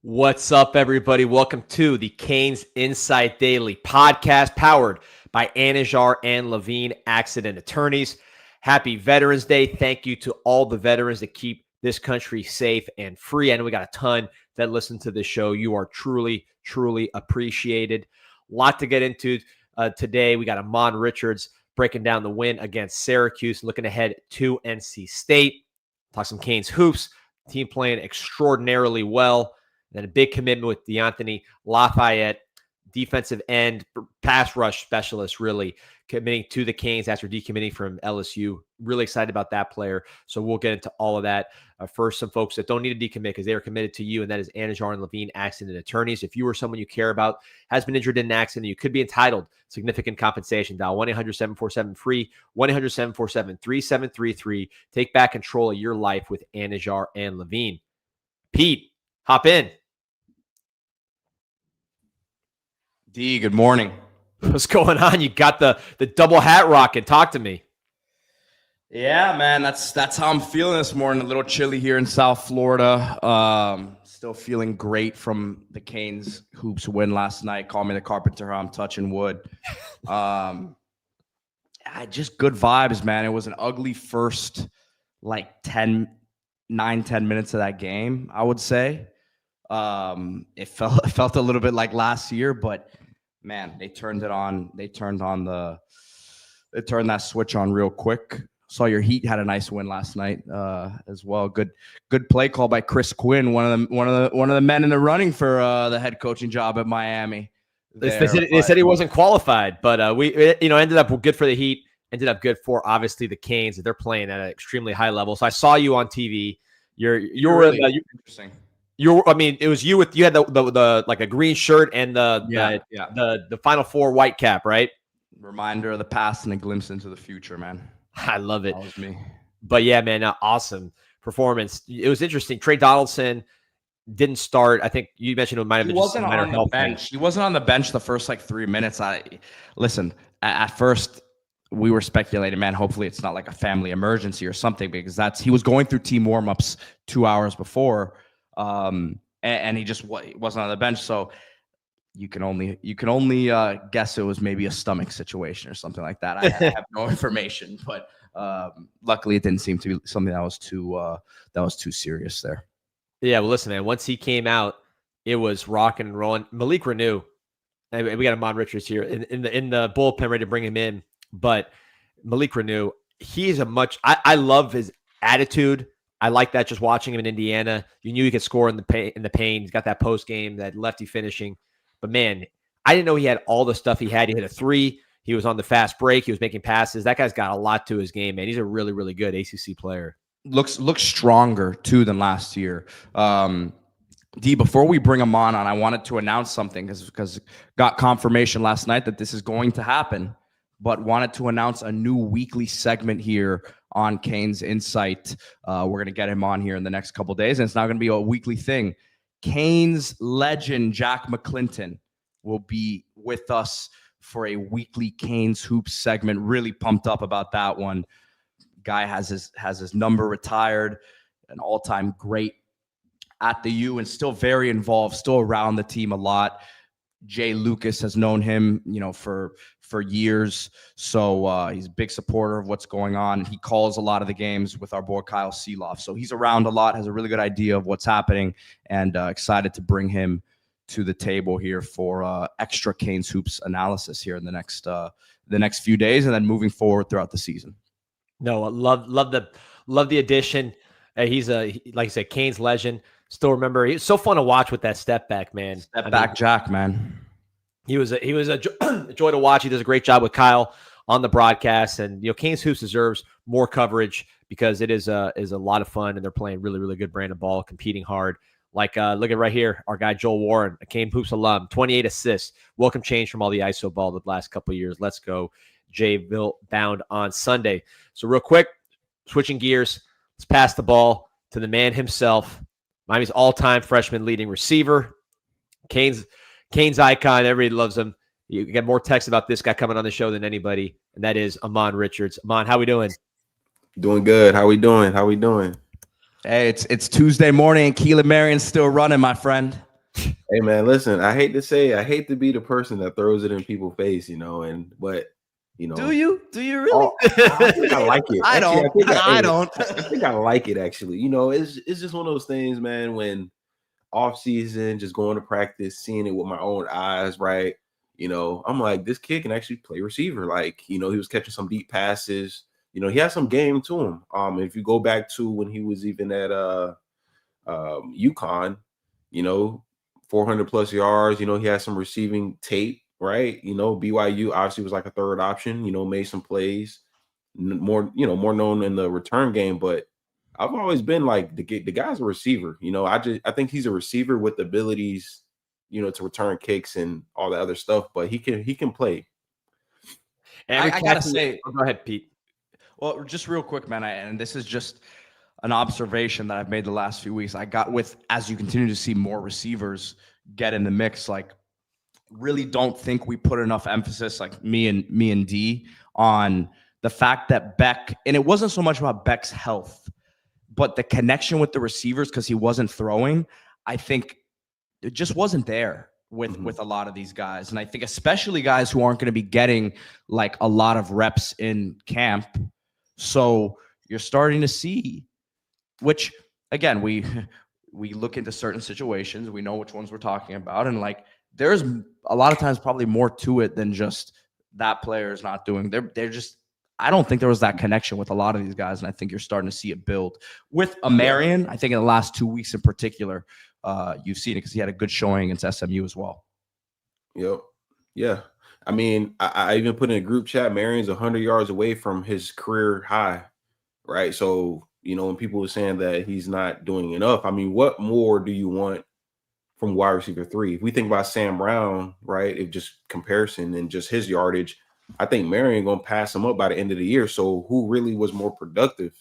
What's up, everybody? Welcome to the CanesInSight Daily podcast powered by Anajar and Levine Accident Attorneys. Happy Veterans Day. Thank you to all the veterans that keep this country safe and free. I know we got a ton that listen to this show. You are truly, truly appreciated. A lot to get into today. We got Ahmmon Richards breaking down the win against Syracuse, looking ahead to NC State. Talk some Canes hoops. Team playing extraordinarily well. Then a big commitment with DeAnthony Lafayette, defensive end, pass rush specialist, really committing to the Canes after decommitting from LSU. Really excited about that player. So we'll get into all of that. First, some folks that don't need to decommit because they are committed to you, and that is Anajar and Levine Accident Attorneys. If you or someone you care about has been injured in an accident, you could be entitled to significant compensation. Dial 1-800-747-FREE, 1-800-747-3733. Take back control of your life with Anajar and Levine. Pete, hop in. D, good morning. What's going on? You got the double hat rocking. Talk to me. Yeah, man, that's how I'm feeling this morning. A little chilly here in South Florida. Still feeling great from the Canes hoops win last night. Call me the carpenter. I'm touching wood. Just good vibes, man. It was an ugly first 10 minutes of that game, I would say. It felt a little bit like last year, but man, they turned it on. They turned that switch on real quick. Saw your Heat had a nice win last night as well. Good play call by Chris Quinn, one of the men in the running for the head coaching job at Miami. They said he wasn't qualified, but we ended up good for the Heat. Ended up good for obviously the Canes. They're playing at an extremely high level. So I saw you on TV. You're really interesting. It was you had the like a green shirt and the Final Four white cap, right? Reminder of the past and a glimpse into the future, man. I love it. That was me. But yeah, man, awesome performance. It was interesting. Trey Donaldson didn't start. I think you mentioned it might have been just a minor health bench. He wasn't on the bench the first 3 minutes. Listen, at first we were speculating, man, hopefully it's not like a family emergency or something, because he was going through team warmups 2 hours before. And he just wasn't on the bench, so you can only guess it was maybe a stomach situation or something like that. I have no information, but luckily it didn't seem to be something that was too serious there. Yeah, well, listen, man. Once he came out, it was rocking and rolling. Malik Renew, we got Ahmmon Richards here in the bullpen ready to bring him in, but Malik Renew, he's I love his attitude. I like that just watching him in Indiana. You knew he could score in the paint. He's got that post game, that lefty finishing. But man, I didn't know he had all the stuff he had. He hit a three. He was on the fast break. He was making passes. That guy's got a lot to his game, man. He's a really, really good ACC player. Looks stronger too than last year. D, before we bring him on, I wanted to announce something because got confirmation last night that this is going to happen, but wanted to announce a new weekly segment here on CanesInSight. We're going to get him on here in the next couple of days, and it's not going to be a weekly thing. Canes legend Jack McClinton will be with us for a weekly Canes Hoops segment. Really pumped up about that one. Guy has his number retired, an all-time great at the U, and still very involved, still around the team a lot. Jay Lucas has known him, for years. So he's a big supporter of what's going on. He calls a lot of the games with our boy Kyle Seeloff. So he's around a lot, has a really good idea of what's happening, and excited to bring him to the table here for extra Canes Hoops analysis here in the next few days, and then moving forward throughout the season. No, I love the addition. He's like I said, Canes legend. Still remember, he was so fun to watch with that step back, man. Jack, man. He was a joy to watch. He does a great job with Kyle on the broadcast, and Canes Hoops deserves more coverage because it is a lot of fun, and they're playing really, really good brand of ball, competing hard. Like look at right here, our guy Joel Warren, a Canes Hoops alum, 28 assists. Welcome change from all the ISO ball the last couple of years. Let's go, Jayville bound on Sunday. So real quick, switching gears, let's pass the ball to the man himself, Miami's all-time freshman leading receiver, Canes icon. Everybody loves him. You get more texts about this guy coming on the show than anybody, and that is Ahmmon Richards. Ahmmon, how we doing? Doing good. How we doing? Hey, it's Tuesday morning and Keelan Marion's still running, my friend. Hey man, listen, I hate to be the person that throws it in people's face, but Do you? Do you really? oh, I think I like it. I Actually, don't. I don't. I think I like it actually. It's just one of those things, man, when off season, just going to practice, seeing it with my own eyes, right? I'm like, this kid can actually play receiver. Like, he was catching some deep passes. He has some game to him. If you go back to when he was even at UConn, you know, 400 plus yards. He had some receiving tape, right? BYU obviously was like a third option. Made some plays, more known in the return game. But I've always been like the guy's a receiver. I think he's a receiver with abilities, to return kicks and all the other stuff. But he can play. I gotta say, go ahead, Pete. well, just real quick, man, and this is just an observation that I've made the last few weeks. I got with, as you continue to see more receivers get in the mix, like really don't think we put enough emphasis, like me and D, on the fact that Beck, and it wasn't so much about Beck's health, but the connection with the receivers, because he wasn't throwing, I think it just wasn't there with a lot of these guys. And I think especially guys who aren't going to be getting like a lot of reps in camp. So you're starting to see, which again, we look into certain situations, we know which ones we're talking about, and like there's a lot of times probably more to it than just that player is not doing. They're just, I don't think there was that connection with a lot of these guys, and I think you're starting to see it build with Marion. I think in the last 2 weeks in particular, you've seen it because he had a good showing against SMU as well. Yep. Yeah. I mean, I even put in a group chat, Marion's 100 yards away from his career high, right? So, when people were saying that he's not doing enough, I mean, what more do you want from wide receiver 3? If we think about Sam Brown, right, if just comparison and just his yardage, I think Marion going to pass him up by the end of the year. So who really was more productive?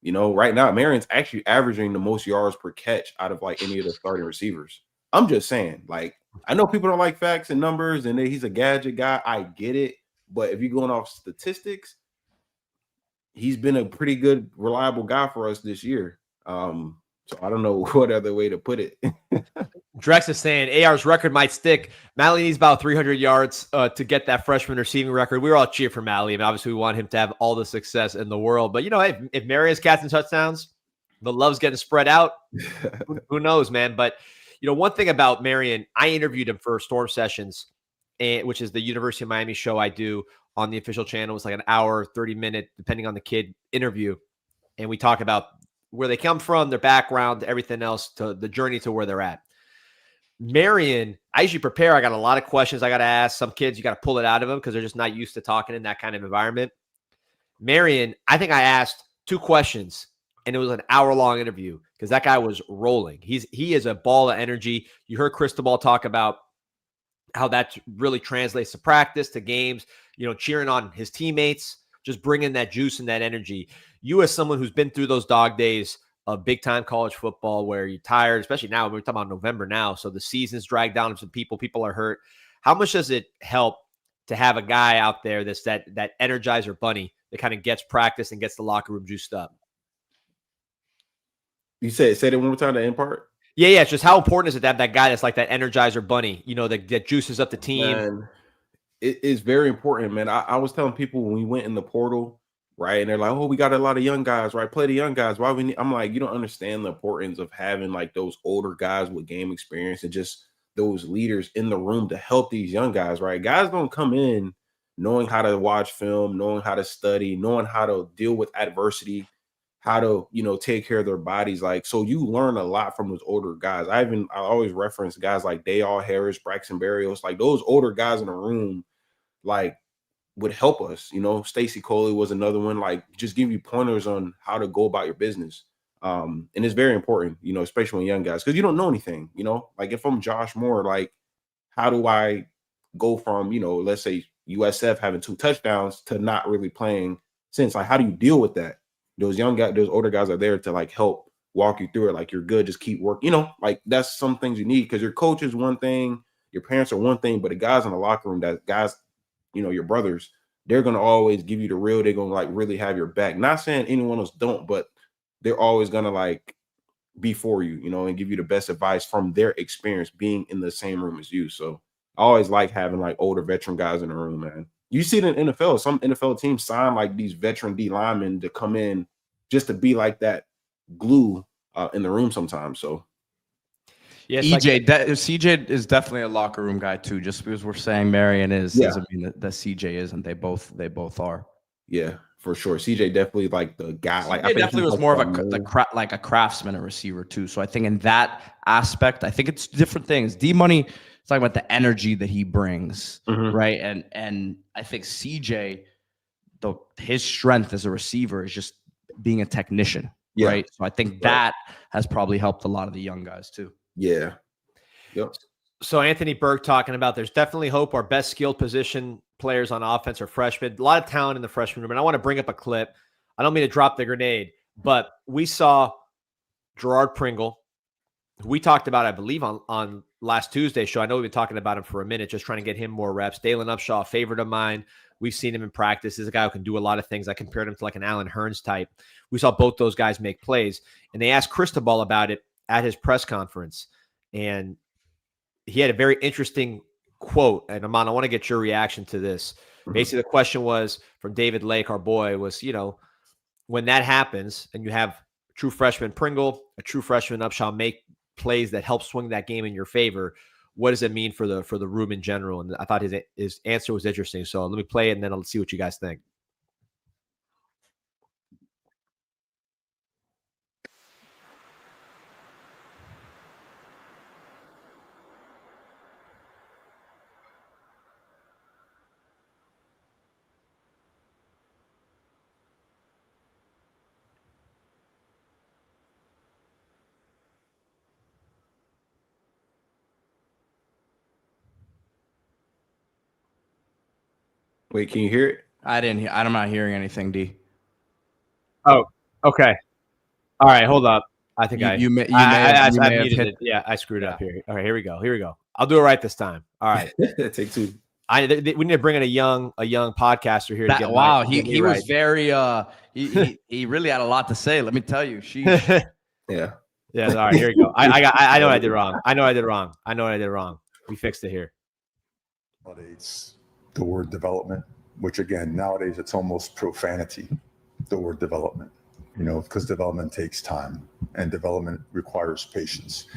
Right now, Marion's actually averaging the most yards per catch out of like any of the starting receivers. I'm just saying, like, I know people don't like facts and numbers and he's a gadget guy. I get it. But if you're going off statistics, he's been a pretty good, reliable guy for us this year. So I don't know what other way to put it. Drex is saying AR's record might stick. Malley needs about 300 yards to get that freshman receiving record. We were all cheer for Malley, and obviously we want him to have all the success in the world. But, if Marion's catching touchdowns, the love's getting spread out. Who knows, man? But, one thing about Marion, I interviewed him for Storm Sessions, which is the University of Miami show I do on the official channel. It's like an hour, 30-minute, depending on the kid, interview. And we talk about where they come from, their background, everything else, to the journey to where they're at. Marion, I usually prepare. I got a lot of questions I got to ask. Some kids, you got to pull it out of them because they're just not used to talking in that kind of environment. Marion, I think I asked 2 questions, and it was an hour-long interview because that guy was rolling. He is a ball of energy. You heard Cristobal talk about how that really translates to practice, to games, cheering on his teammates, just bringing that juice and that energy. You, as someone who's been through those dog days of big-time college football where you're tired, especially now, we're talking about November now, so the season's dragged down some people are hurt. How much does it help to have a guy out there that's that energizer bunny that kind of gets practice and gets the locker room juiced up? You say that one more time, the end part? Yeah. It's just how important is it to have that guy that's like that energizer bunny, that juices up the team? Man, it is very important, man. I was telling people when we went in the portal, right, and they're like, "Oh, we got a lot of young guys, right? Play the young guys. Why we need?" I'm like, you don't understand the importance of having like those older guys with game experience and just those leaders in the room to help these young guys, right? Guys don't come in knowing how to watch film, knowing how to study, knowing how to deal with adversity, how to take care of their bodies. Like, so you learn a lot from those older guys. I always reference guys like Dayall Harris, Braxton Berrios, like those older guys in the room, like, would help us. Stacy Coley was another one, like just give you pointers on how to go about your business. And it's very important, especially when young guys, because you don't know anything, like if I'm Josh Moore, like how do I go from, let's say USF having 2 touchdowns to not really playing since, like, how do you deal with that? Those young guys, those older guys are there to like help walk you through it. Like, you're good, just keep working, like that's some things you need, because your coach is one thing, your parents are one thing, but the guys in the locker room, that guys, your brothers, they're going to always give you the real. They're going to like really have your back. Not saying anyone else don't, but they're always going to like before you, and give you the best advice from their experience being in the same room as you. So I always like having like older veteran guys in the room, man. You see it in NFL. Some NFL teams sign like these veteran D linemen to come in just to be like that glue in the room sometimes. So yes, CJ is definitely a locker room guy too. Just because we're saying Marion is doesn't mean that CJ isn't. They both are. Yeah, for sure. CJ definitely like the guy. Like I definitely was more of a craftsman, a receiver too. So I think in that aspect, I think it's different things. D Money is talking about the energy that he brings, right? And I think CJ, his strength as a receiver is just being a technician, right? So I think that has probably helped a lot of the young guys too. Yeah. Yep. So Anthony Berg talking about there's definitely hope. Our best skilled position players on offense are freshmen. A lot of talent in the freshman room. And I want to bring up a clip. I don't mean to drop the grenade, but we saw Gerard Pringle, who we talked about, I believe, on last Tuesday's show. I know we've been talking about him for a minute, just trying to get him more reps. Dalen Upshaw, a favorite of mine. We've seen him in practice. He's a guy who can do a lot of things. I compared him to like an Alan Hearns type. We saw both those guys make plays. And they asked Cristobal about it at his press conference. And he had a very interesting quote. And Ahmmon, I want to get your reaction to this. Basically, the question was from David Lake, our boy, was, when that happens and you have a true freshman Pringle, a true freshman Upshaw make plays that help swing that game in your favor, what does it mean for the room in general? And I thought his answer was interesting. So let me play it and then I'll see what you guys think. Wait, can you hear it? I'm not hearing anything, D. Oh, okay. All right, hold up. I think you may have muted hit it. Yeah, I screwed up here. All right, here we go. I'll do it right this time. All right. Take two. We need to bring in a young podcaster here. He was very he really had a lot to say. Let me tell you. Yeah. All right, here we go. I know what I did wrong. I know what I did wrong. We fixed it here. Nowadays, the word development, which again, nowadays it's almost profanity, the word development, because development takes time and development requires patience.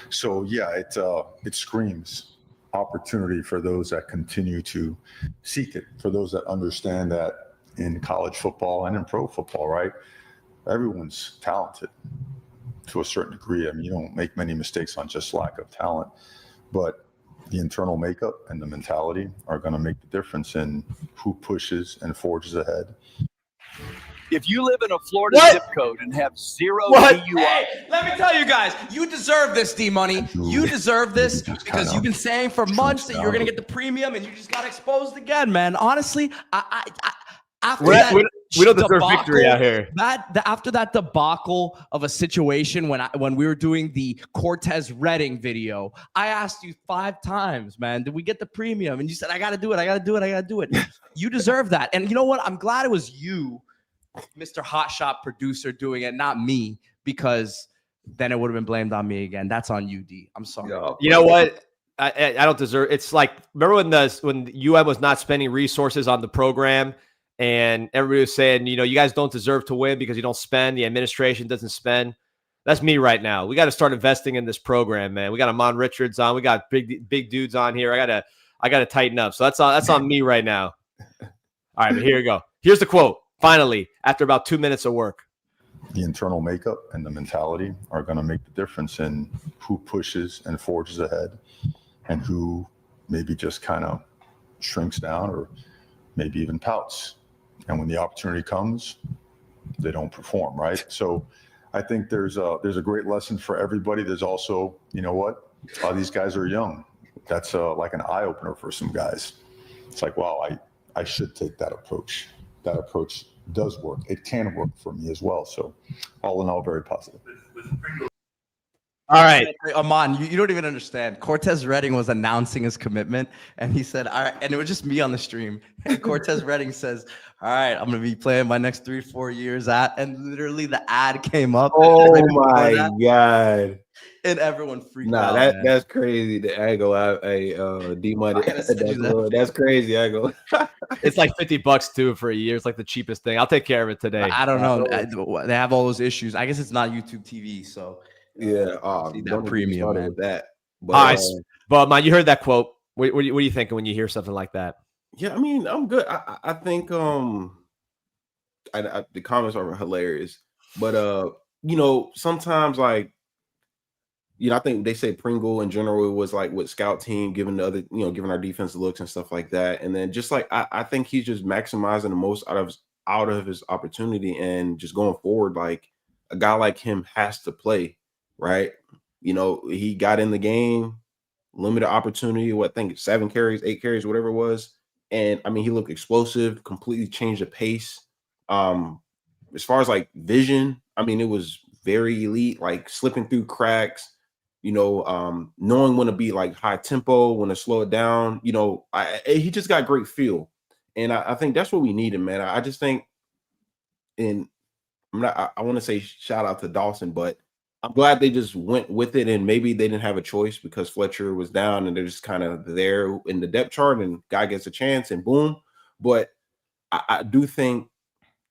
So yeah, it screams opportunity for those that continue to seek it, for those that understand that in college football and in pro football, right? Everyone's talented to a certain degree. I mean, you don't make many mistakes on just lack of talent, but the internal makeup and the mentality are going to make the difference in who pushes and forges ahead. If you live in a Florida zip code and have zero DUI. Hey, let me tell you guys, you deserve this, D-Money. You deserve this because you've been saying for months that you're going to get the premium and you just got exposed again, man. Honestly, we don't deserve victory out here. After that debacle of a situation when we were doing the Cortez Redding video, I asked you 5 times, man, did we get the premium? And you said, I got to do it. You deserve that. And you know what? I'm glad it was you, Mr. Hotshot producer, doing it, not me, because then it would have been blamed on me again. That's on you, D. I'm sorry. You know what? I don't deserve. It's like, remember when UM was not spending resources on the program and everybody was saying, you guys don't deserve to win because you don't spend. The administration doesn't spend. That's me right now. We got to start investing in this program, man. We got Ahmmon Richards on. We got big dudes on here. I gotta tighten up. So that's on me right now. All right, but here we go. Here's the quote. Finally, after about 2 minutes of work. The internal makeup and the mentality are going to make the difference in who pushes and forges ahead and who maybe just kind of shrinks down or maybe even pouts. And when the opportunity comes, they don't perform, right? So I think there's a great lesson for everybody. There's also, these guys are young. That's like an eye opener for some guys. It's like, wow, I should take that approach. That approach does work. It can work for me as well. So all in all, very positive. All right. Ahmmon, you don't even understand. Cortez Redding was announcing his commitment, and he said, all right, and it was just me on the stream. And Cortez Redding says, all right, I'm going to be playing my next 3-4 years at, and literally the ad came up. Oh my God. And everyone freaked Nah, out. that's crazy. The angle, D-Money. That's crazy. Angle. It's like $50 too for a year. It's like the cheapest thing. I'll take care of it today. I don't know. They have all those issues. I guess it's not YouTube TV, so Yeah, see don't that premium, man. with that. But, all right, but man, you heard that quote. What are you thinking when you hear something like that? Yeah, I mean, I'm good. I think the comments are hilarious, but you know, sometimes like, you know, I think they say Pringle in general was like with scout team, giving the other, you know, giving our defense looks and stuff like that, and then just like I think he's just maximizing the most out of his opportunity, and just going forward, like a guy like him has to play, right? You know, he got in the game, limited opportunity. What I think 7 carries, 8 carries, whatever it was. And I mean, he looked explosive, completely changed the pace. As far as like vision, I mean, it was very elite, like slipping through cracks, you know, knowing when to be like high tempo, when to slow it down. You know, he just got great feel. And I think that's what we needed, man. I just think, and I want to say shout out to Dawson, but I'm glad they just went with it, and maybe they didn't have a choice because Fletcher was down and they're just kind of there in the depth chart, and guy gets a chance and boom. But I do think,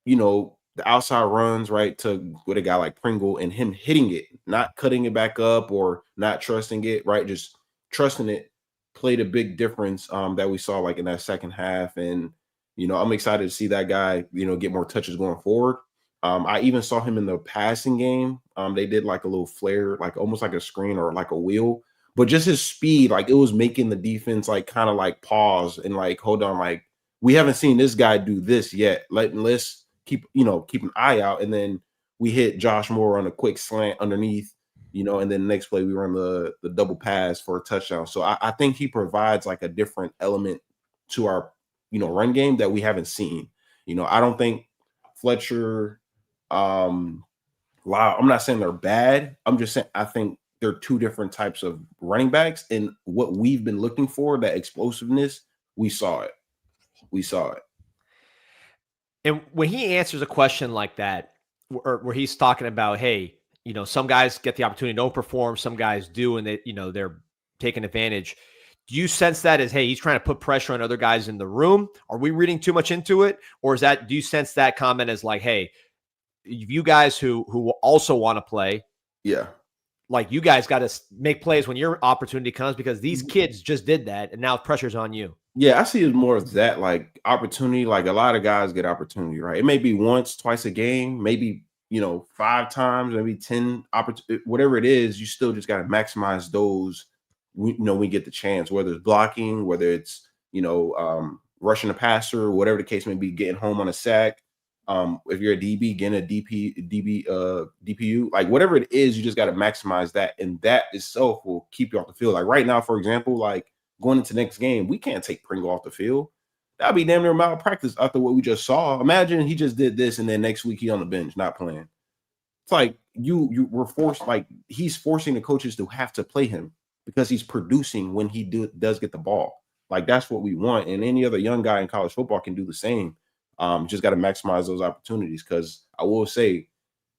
you know, the outside runs, right, to with a guy like Pringle and him hitting it, not cutting it back up or not trusting it, right, just trusting it, played a big difference that we saw like in that second half. And, you know, I'm excited to see that guy, you know, get more touches going forward. I even saw him in the passing game. They did like a little flare, like almost like a screen or like a wheel, but just his speed, like it was making the defense like kind of like pause and like, hold on, like we haven't seen this guy do this yet. Let's keep an eye out. And then we hit Josh Moore on a quick slant underneath, you know, and then the next play we run the double pass for a touchdown. So I think he provides like a different element to our, you know, run game that we haven't seen. You know, I don't think Fletcher, I'm not saying they're bad. I'm just saying I think they're two different types of running backs, and what we've been looking for, that explosiveness, we saw it. And when he answers a question like that, where he's talking about, hey, you know, some guys get the opportunity, don't perform, some guys do, and they, you know, they're taking advantage. Do you sense that as, hey, he's trying to put pressure on other guys in the room? Are we reading too much into it? Or do you sense that comment as like, hey, you guys who also want to play, yeah, like you guys got to make plays when your opportunity comes, because these kids just did that and now pressure's on you. Yeah, I see it more as that, like opportunity. Like a lot of guys get opportunity, right? It may be once, twice a game, maybe, you know, 5 times, maybe 10 whatever it is. You still just got to maximize those. We get the chance, whether it's blocking, whether it's, you know, rushing a passer, whatever the case may be, getting home on a sack. If you're a DB, getting a DPU, like whatever it is, you just got to maximize that, and that itself will keep you off the field. Like right now, for example, like going into next game, we can't take Pringle off the field. That'd be damn near malpractice after what we just saw. Imagine he just did this, and then next week he on the bench not playing. It's like you were forced, like he's forcing the coaches to have to play him because he's producing when he does get the ball. Like that's what we want, and any other young guy in college football can do the same. Just got to maximize those opportunities, because I will say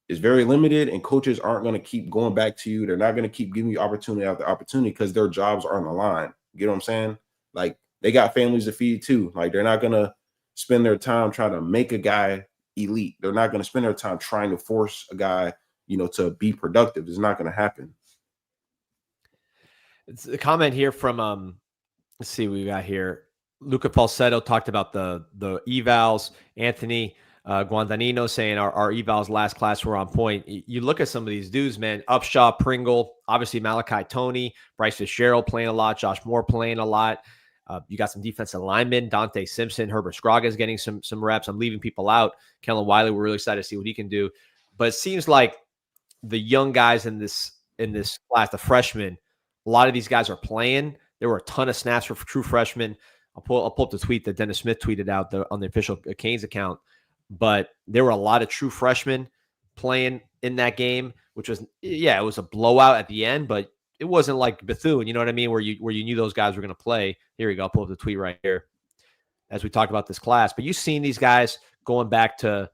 it's very limited, and coaches aren't going to keep going back to you. They're not going to keep giving you opportunity after opportunity because their jobs are on the line. You know what I'm saying? Like they got families to feed too. Like they're not going to spend their time trying to make a guy elite. They're not going to spend their time trying to force a guy, you know, to be productive. It's not going to happen. It's a comment here from let's see what we got here. Luca Falsetto talked about the evals. Anthony Guandanino saying our evals last class were on point. You look at some of these dudes, man. Upshaw, Pringle, obviously Malachi Toney, Bryce Fitzgerald playing a lot, Josh Moore playing a lot. You got some defensive linemen, Dante Simpson, Herbert Scrogga is getting some reps. I'm leaving people out. Kellen Wiley, we're really excited to see what he can do. But it seems like the young guys in this class, the freshmen, a lot of these guys are playing. There were a ton of snaps for true freshmen. I'll pull up the tweet that Dennis Smith tweeted out on the official Canes account. But there were a lot of true freshmen playing in that game, which was, yeah, it was a blowout at the end, but it wasn't like Bethune, you know what I mean, where you knew those guys were going to play. Here we go. I'll pull up the tweet right here as we talked about this class. But you've seen these guys going back to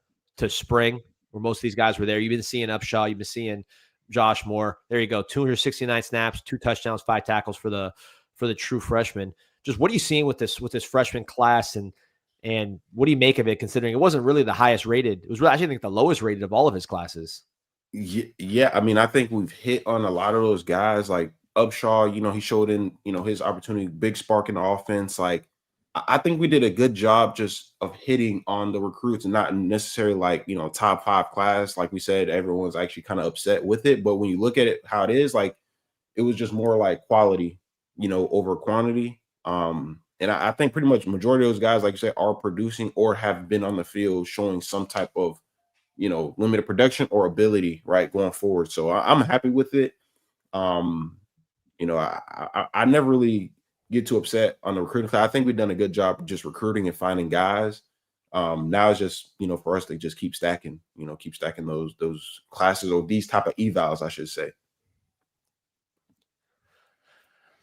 spring, where most of these guys were there. You've been seeing Upshaw. You've been seeing Josh Moore. There you go. 269 snaps, 2 touchdowns, 5 tackles for the true freshman. Just what are you seeing with this freshman class, and what do you make of it, considering it wasn't really the highest rated? It was really, actually, I think, the lowest rated of all of his classes. Yeah, I mean, I think we've hit on a lot of those guys. Like Upshaw, he showed in, his opportunity, big spark in the offense. Like, I think we did a good job just of hitting on the recruits, and not necessarily like, top 5 class. Like we said, everyone's actually kind of upset with it. But when you look at it, how it is, like, it was just more like quality, over quantity. And I think pretty much majority of those guys, like you said, are producing or have been on the field showing some type of, limited production or ability, right, going forward. So I'm happy with it. I never really get too upset on the recruiting side. I think we've done a good job just recruiting and finding guys. Now it's just, for us to just keep stacking those classes, or these type of evals, I should say.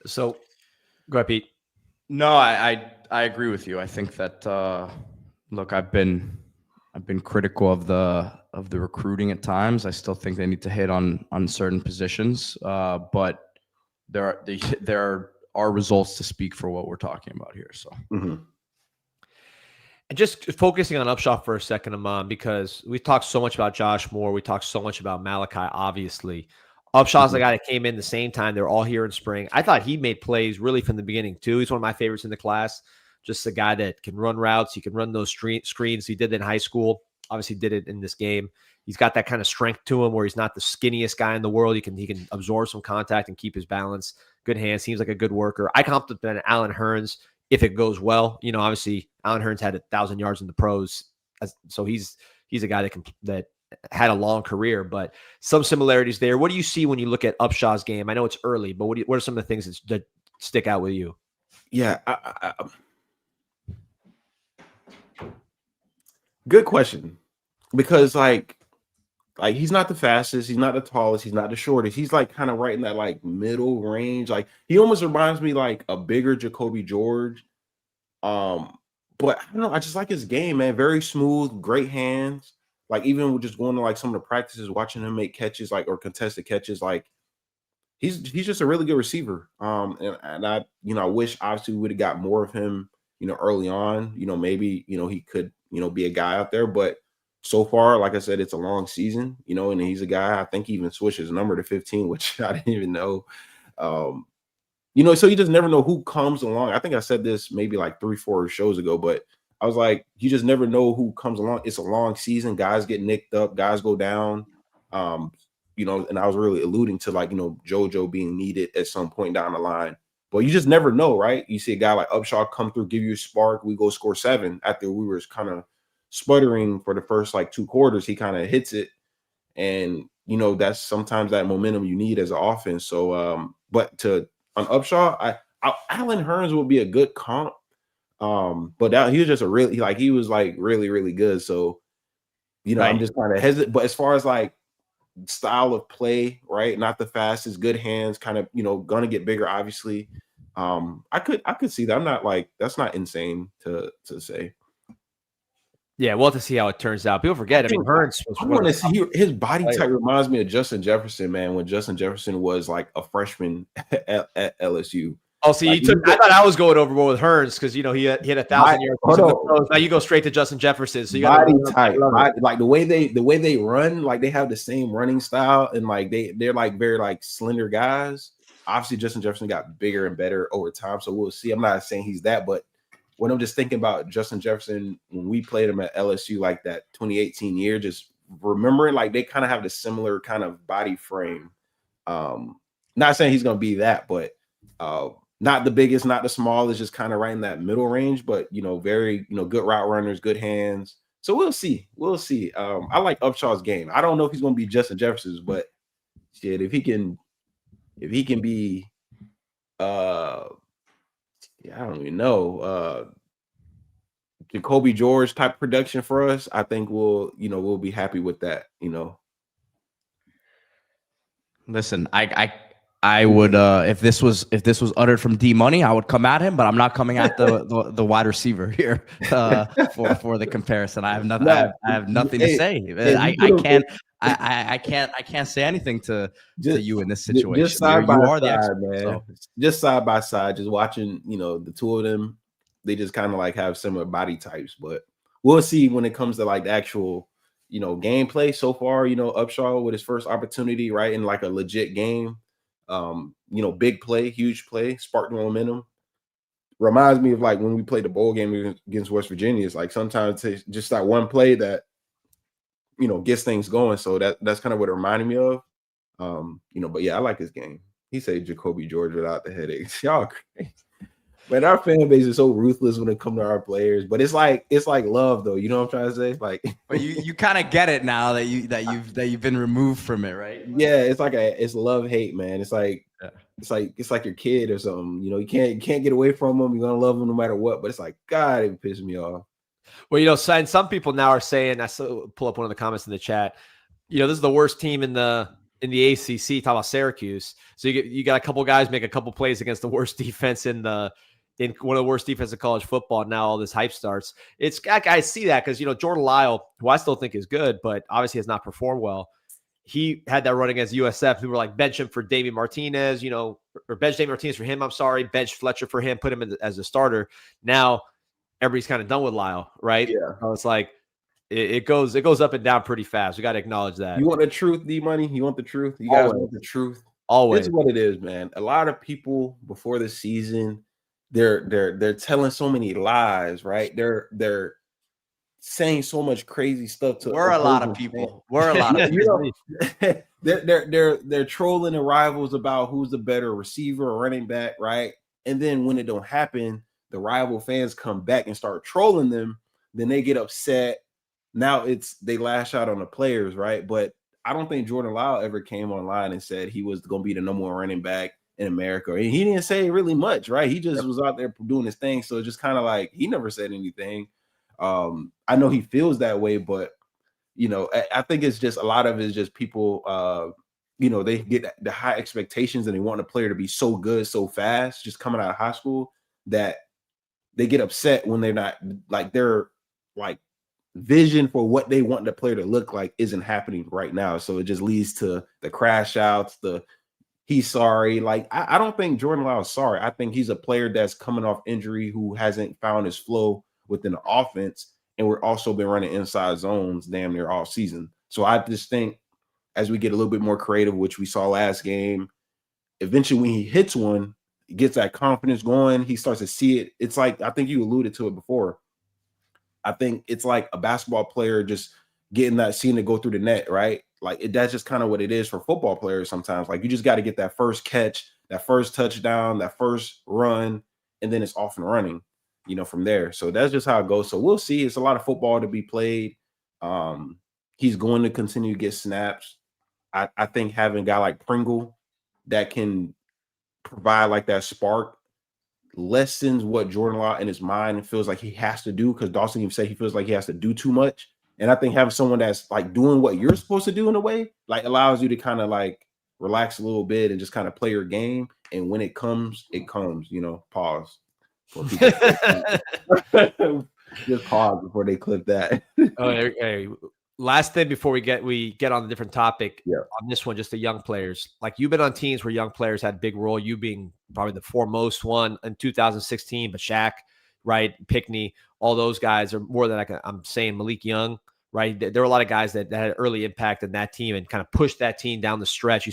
So go ahead, Pete. No, I agree with you. I think that look, I've been critical of the recruiting at times. I still think they need to hit on certain positions, but there are results to speak for what we're talking about here. So, mm-hmm. And just focusing on Upshaw for a second, Ahmmon, because we've talked so much about Josh Moore, we talked so much about Malachi. Obviously, Upshaw's the guy that came in the same time. They're all here in spring. I thought he made plays really from the beginning too. He's one of my favorites in the class. Just a guy that can run routes. He can run those screens. He did it in high school. Obviously did it in this game. He's got that kind of strength to him where he's not the skinniest guy in the world. He can absorb some contact and keep his balance. Good hands. Seems like a good worker. I compliment Allen Hurns if it goes well. Obviously Allen Hurns had 1,000 yards in the pros. So he's a guy that had a long career, but some similarities there. What do you see when you look at Upshaw's game? I know it's early, but what are some of the things that stick out with you? Yeah. Good question, because like he's not the fastest, he's not the tallest, he's not the shortest. He's like kind of right in that like middle range. Like he almost reminds me like a bigger Jacoby George. But I don't know, I just like his game, man. Very smooth, great hands. Like even with just going to like some of the practices, watching him make catches, like, or contested catches, like he's just a really good receiver. And I I wish obviously we would have got more of him, early on. Maybe he could be a guy out there, but so far, like I said, it's a long season, and he's a guy, I think he even switched his number to 15, which I didn't even know. So you just never know who comes along. I think I said this maybe like 3-4 shows ago, but I was like, you just never know who comes along. It's a long season. Guys get nicked up, guys go down. And I was really alluding to like, JoJo being needed at some point down the line. But you just never know, right? You see a guy like Upshaw come through, give you a spark. We go score 7 after we were kind of sputtering for the first like 2 quarters. He kind of hits it. And, that's sometimes that momentum you need as an offense. So, but on Upshaw, Allen Hurns would be a good comp. But he was just he was like really, really good. So, right. I'm just kind of hesitant. But as far as like style of play, right? Not the fastest, good hands, kind of, gonna get bigger, obviously. I could see that. I'm not like, that's not insane to say. Yeah, we'll have to see how it turns out. People forget. I mean, Hurns was I want to see his body type reminds me of Justin Jefferson, man, when Justin Jefferson was like a freshman at LSU. Oh, see, I thought I was going overboard with Hurns because he hit 1,000 yards. Now you go straight to Justin Jefferson. So you got body type, like the way they run, like they have the same running style, and like they're like very like slender guys. Obviously, Justin Jefferson got bigger and better over time, so we'll see. I'm not saying he's that, but when I'm just thinking about Justin Jefferson when we played him at LSU, like that 2018 year, just remembering like they kind of have the similar kind of body frame. Not saying he's gonna be that, but not the biggest, not the smallest, just kind of right in that middle range, but very good route runners, good hands. So we'll see. I like Upshaw's game. I don't know if he's gonna be Justin Jefferson's, but shit, if he can be I don't even know, Jacoby George type production for us, I think we'll be happy with that, Listen, I would if this was uttered from D Money, I would come at him, but I'm not coming at the wide receiver here for the comparison. I have nothing. Nah, I have nothing to hey, say. if you I put 'em- can't. I can't say anything to you in this just situation. side by You are the side, expert. man. So Just side by side, just watching, the two of them, they just kind of like have similar body types. But we'll see when it comes to like the actual, gameplay. So far, Upshaw with his first opportunity, right, in like a legit game. Big play, huge play, sparked momentum. Reminds me of like when we played the bowl game against West Virginia. It's like sometimes it's just that one play that gets things going. So that's kind of what it reminded me of. But yeah, I like his game. He said Jacoby George without the headaches. Y'all crazy. But our fan base is so ruthless when it comes to our players. But it's like love though. You know what I'm trying to say? Like, but you kind of get it now that you've been removed from it, right? yeah, it's love hate, man. It's like it's like your kid or something. You can't get away from them. You're gonna love them no matter what. But it's like, God, it pisses me off. Well, some people now are saying, I saw pull up one of the comments in the chat. This is the worst team in the ACC. Talk about Syracuse. So you got a couple guys make a couple plays against the worst defense in one of the worst defense in college football. Now all this hype starts. I see that because Jordan Lyle, who I still think is good, but obviously has not performed well. He had that run against USF. People were like, bench him for Damian Martinez, or bench Damian Martinez for him. I'm sorry, bench Fletcher for him. Put him as a starter. Now everybody's kind of done with Lyle, right? Yeah. So it's like it goes up and down pretty fast. We got to acknowledge that. You want the truth, D Money? You want the truth? You guys want the truth? Always. It's what it is, man. A lot of people before the season, they're telling so many lies, right? They're saying so much crazy stuff to. We're a lot of people. We're a lot of people. They're trolling the rivals about who's the better receiver or running back, right? And then when it don't happen, the rival fans come back and start trolling them. Then they get upset. Now they lash out on the players, right? But I don't think Jordan Lyle ever came online and said he was going to be the number one running back in America. And he didn't say really much, right? He just was out there doing his thing. So it's just kind of like he never said anything. I know he feels that way, but I think it's just a lot of it is just people, they get the high expectations and they want a player to be so good, so fast, just coming out of high school that they get upset when they're not like their vision for what they want the player to look like isn't happening right now. So it just leads to the crash outs, he's sorry. Like, I don't think Jordan Lyle is sorry. I think he's a player that's coming off injury who hasn't found his flow within the offense. And we're also been running inside zones damn near all season. So I just think as we get a little bit more creative, which we saw last game, eventually when he hits one, he gets that confidence going. He starts to see it. It's like, I think you alluded to it before. I think it's like a basketball player just getting that scene to go through the net, right? Like that's just kind of what it is for football players sometimes. Like you just got to get that first catch, that first touchdown, that first run, and then it's off and running, from there. So that's just how it goes. So we'll see. It's a lot of football to be played. He's going to continue to get snaps. I think having a guy like Pringle that can provide like that spark lessens what Jordan Lyle in his mind feels like he has to do, because Dawson even said he feels like he has to do too much. And I think having someone that's like doing what you're supposed to do in a way, like allows you to kind of like relax a little bit and just kind of play your game. And when it comes, pause. For people. Just pause before they clip that. Hey, last thing before we get on a different topic. Yeah. On this one, just the young players. Like you've been on teams where young players had a big role. You being probably the foremost one in 2016, but Shaq, right, Pickney, all those guys are more than I'm saying Malik Young, right? There were a lot of guys that had early impact in that team and kind of pushed that team down the stretch.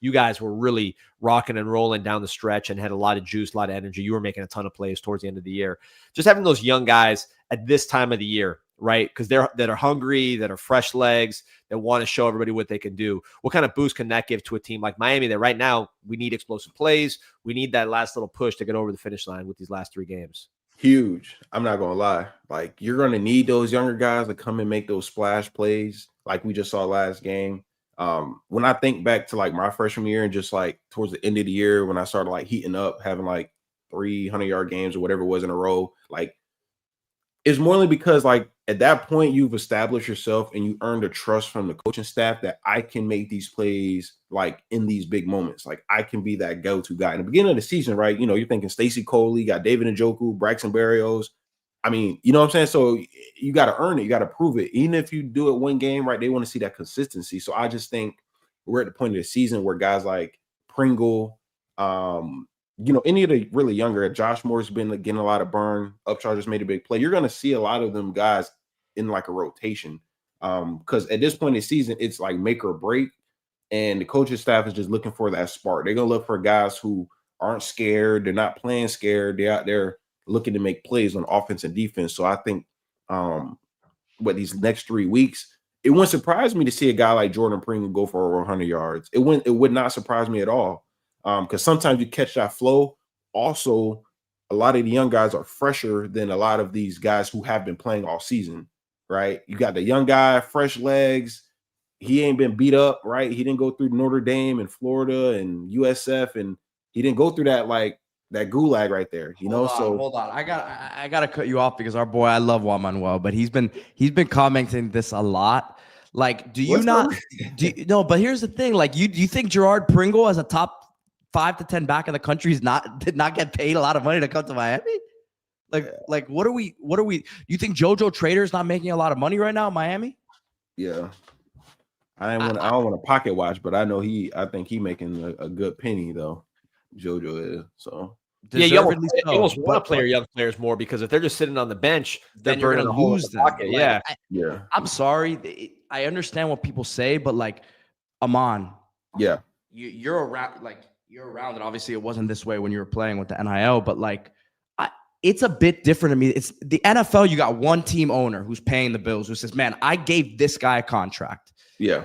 You guys were really rocking and rolling down the stretch and had a lot of juice, a lot of energy. You were making a ton of plays towards the end of the year. Just having those young guys at this time of the year, right? Because that are hungry, that are fresh legs, that want to show everybody what they can do. What kind of boost can that give to a team like Miami that right now we need explosive plays? We need that last little push to get over the finish line with these last 3 games. Huge. I'm not going to lie. Like you're going to need those younger guys to come and make those splash plays like we just saw last game. When I think back to like my freshman year and just like towards the end of the year when I started like heating up, having like 300-yard games or whatever it was in a row, like it's more only because like at that point you've established yourself and you earned a trust from the coaching staff that I can make these plays like in these big moments. Like I can be that go-to guy. In the beginning of the season, right? You know, you're thinking Stacey Coley, got David Njoku, Braxton Berrios. I mean, you know what I'm saying? So you got to earn it. You got to prove it. Even if you do it one game, right, they want to see that consistency. So I just think we're at the point of the season where guys like Pringle, you know, any of the really younger, Josh Moore's been getting a lot of burn. Upcharger's made a big play. You're going to see a lot of them guys in like a rotation. Because at this point in the season, it's like make or break. And the coaching staff is just looking for that spark. They're going to look for guys who aren't scared. They're not playing scared. They're out there looking to make plays on offense and defense. So I think these next 3 weeks, it wouldn't surprise me to see a guy like Jordan Pringle go for over 100 yards. It would not surprise me at all. Because sometimes you catch that flow. Also, a lot of the young guys are fresher than a lot of these guys who have been playing all season, right? You got the young guy, fresh legs. He ain't been beat up, right? He didn't go through Notre Dame and Florida and USF, and he didn't go through that that gulag right there, you know. Hold on. I gotta cut you off because our boy, I love Juan Manuel, but he's been commenting this a lot. Like, no, but here's the thing. Like, do you think Gerard Pringle as a top 5 to 10 back in the country did not get paid a lot of money to come to Miami? Like what are we you think JoJo Trader's not making a lot of money right now in Miami? Yeah. I don't want to pocket watch, but I know I think he making a good penny though. JoJo is so. Yeah, you almost want to play your young players more because if they're just sitting on the bench, then you're going to lose them. Pocket. Like, yeah. I'm sorry. I understand what people say, but like, Ahmmon. Yeah. You're around, and obviously it wasn't this way when you were playing with the NIL, but like, it's a bit different to me. It's the NFL. You got one team owner who's paying the bills, who says, man, I gave this guy a contract. Yeah.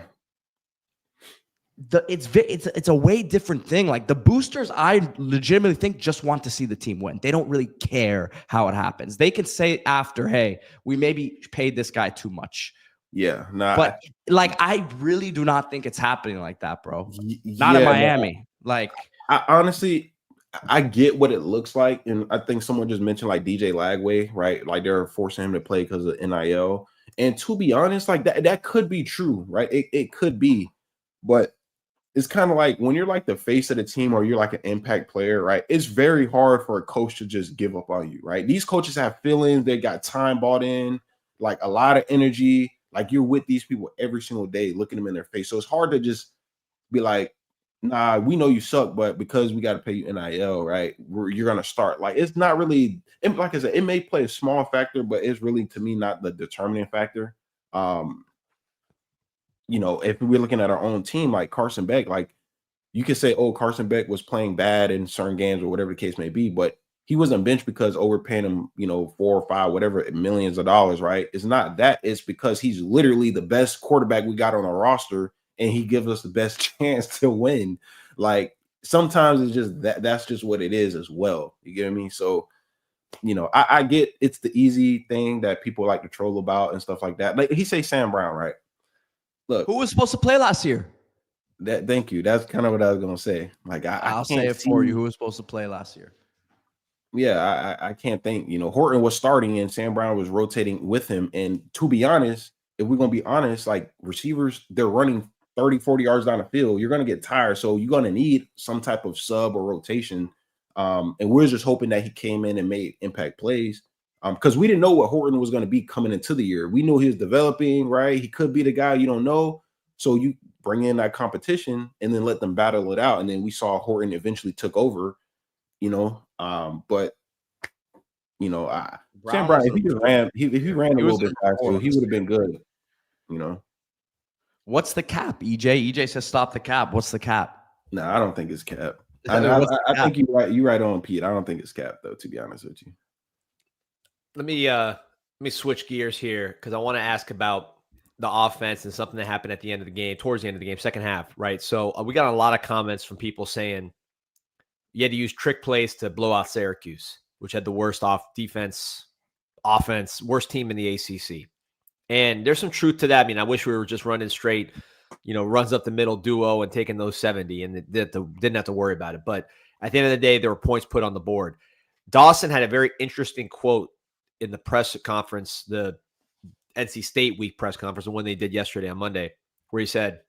It's a way different thing. Like the boosters, I legitimately think just want to see the team win. They don't really care how it happens. They can say after, hey, we maybe paid this guy too much. Yeah, but I really do not think it's happening like that, bro. Not in Miami. Like, I honestly, I get what it looks like, and I think someone just mentioned like DJ Lagway, right? Like they're forcing him to play because of NIL. And to be honest, like that could be true, right? It could be, but it's kind of like when you're like the face of the team or you're like an impact player, right? It's very hard for a coach to just give up on you, right? These coaches have feelings. They got time bought in, like a lot of energy. Like you're with these people every single day, looking them in their face. So it's hard to just be like, nah, we know you suck, but because we got to pay you NIL, right? You're going to start. Like, it's not really, like I said, it may play a small factor, but it's really, to me, not the determining factor. You know, if we're looking at our own team, like Carson Beck, like you could say, oh, Carson Beck was playing bad in certain games or whatever the case may be, but he wasn't benched because overpaying him, you know, 4 or 5, whatever, millions of dollars, right? It's not that. It's because he's literally the best quarterback we got on our roster, and he gives us the best chance to win. Like sometimes it's just that's just what it is as well. You get me? So, you know, I get it's the easy thing that people like to troll about and stuff like that. Like he say Sam Brown, right? Look, who was supposed to play last year? Thank you. That's kind of what I was gonna say. Like I'll say it for you. Who was supposed to play last year? Yeah, I can't think. You know, Horton was starting and Sam Brown was rotating with him. And to be honest, if we're gonna be honest, like receivers, they're running 30, 40 yards down the field. You're gonna get tired, so you're gonna need some type of sub or rotation. And we're just hoping that he came in and made impact plays. Because we didn't know what Horton was going to be coming into the year. We knew he was developing, right? He could be the guy you don't know. So you bring in that competition and then let them battle it out. And then we saw Horton eventually took over, you know. But you know, Sam Brown, if he ran a little bit faster, he would have been good, you know. What's the cap, EJ? EJ says stop the cap. What's the cap? No, I don't think it's cap. I think you're right. You're right on, Pete. I don't think it's cap, though, to be honest with you. Let me switch gears here because I want to ask about the offense and something that happened at the end of the game, towards the end of the game, second half, right? So we got a lot of comments from people saying you had to use trick plays to blow out Syracuse, which had the worst offense, worst team in the ACC. And there's some truth to that. I mean, I wish we were just running straight, you know, runs up the middle duo and taking those 70 and didn't have to worry about it. But at the end of the day, there were points put on the board. Dawson had a very interesting quote in the press conference, the NC State week press conference, the one they did yesterday on Monday, where he said,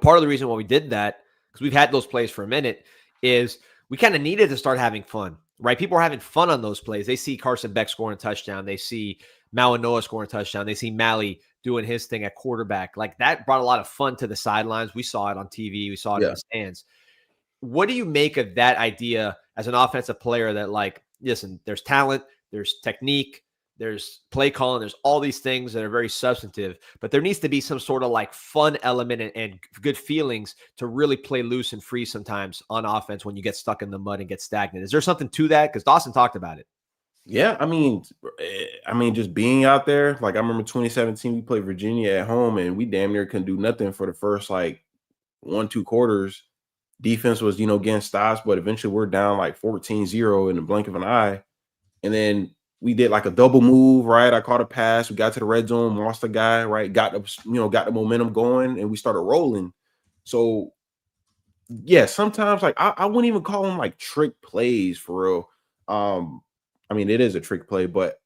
part of the reason why we did that, because we've had those plays for a minute, is we kind of needed to start having fun, right? People are having fun on those plays. They see Carson Beck scoring a touchdown. They see Malinois scoring a touchdown. They see Mally doing his thing at quarterback. Like, that brought a lot of fun to the sidelines. We saw it on TV. We saw it in the stands. What do you make of that idea as an offensive player that, like, listen, there's talent, there's technique, there's play calling, there's all these things that are very substantive, but there needs to be some sort of like fun element and good feelings to really play loose and free sometimes on offense when you get stuck in the mud and get stagnant. Is there something to that? Because Dawson talked about it. Yeah, I mean, just being out there. Like, I remember 2017, we played Virginia at home, and we damn near couldn't do nothing for the first like 1-2 quarters. Defense was, getting stops, but eventually we're down like 14-0 in the blink of an eye. And then we did like a double move, right? I caught a pass. We got to the red zone, lost a guy, right? Got the momentum going, and we started rolling. So yeah, sometimes like I wouldn't even call them like trick plays for real. I mean, it is a trick play, but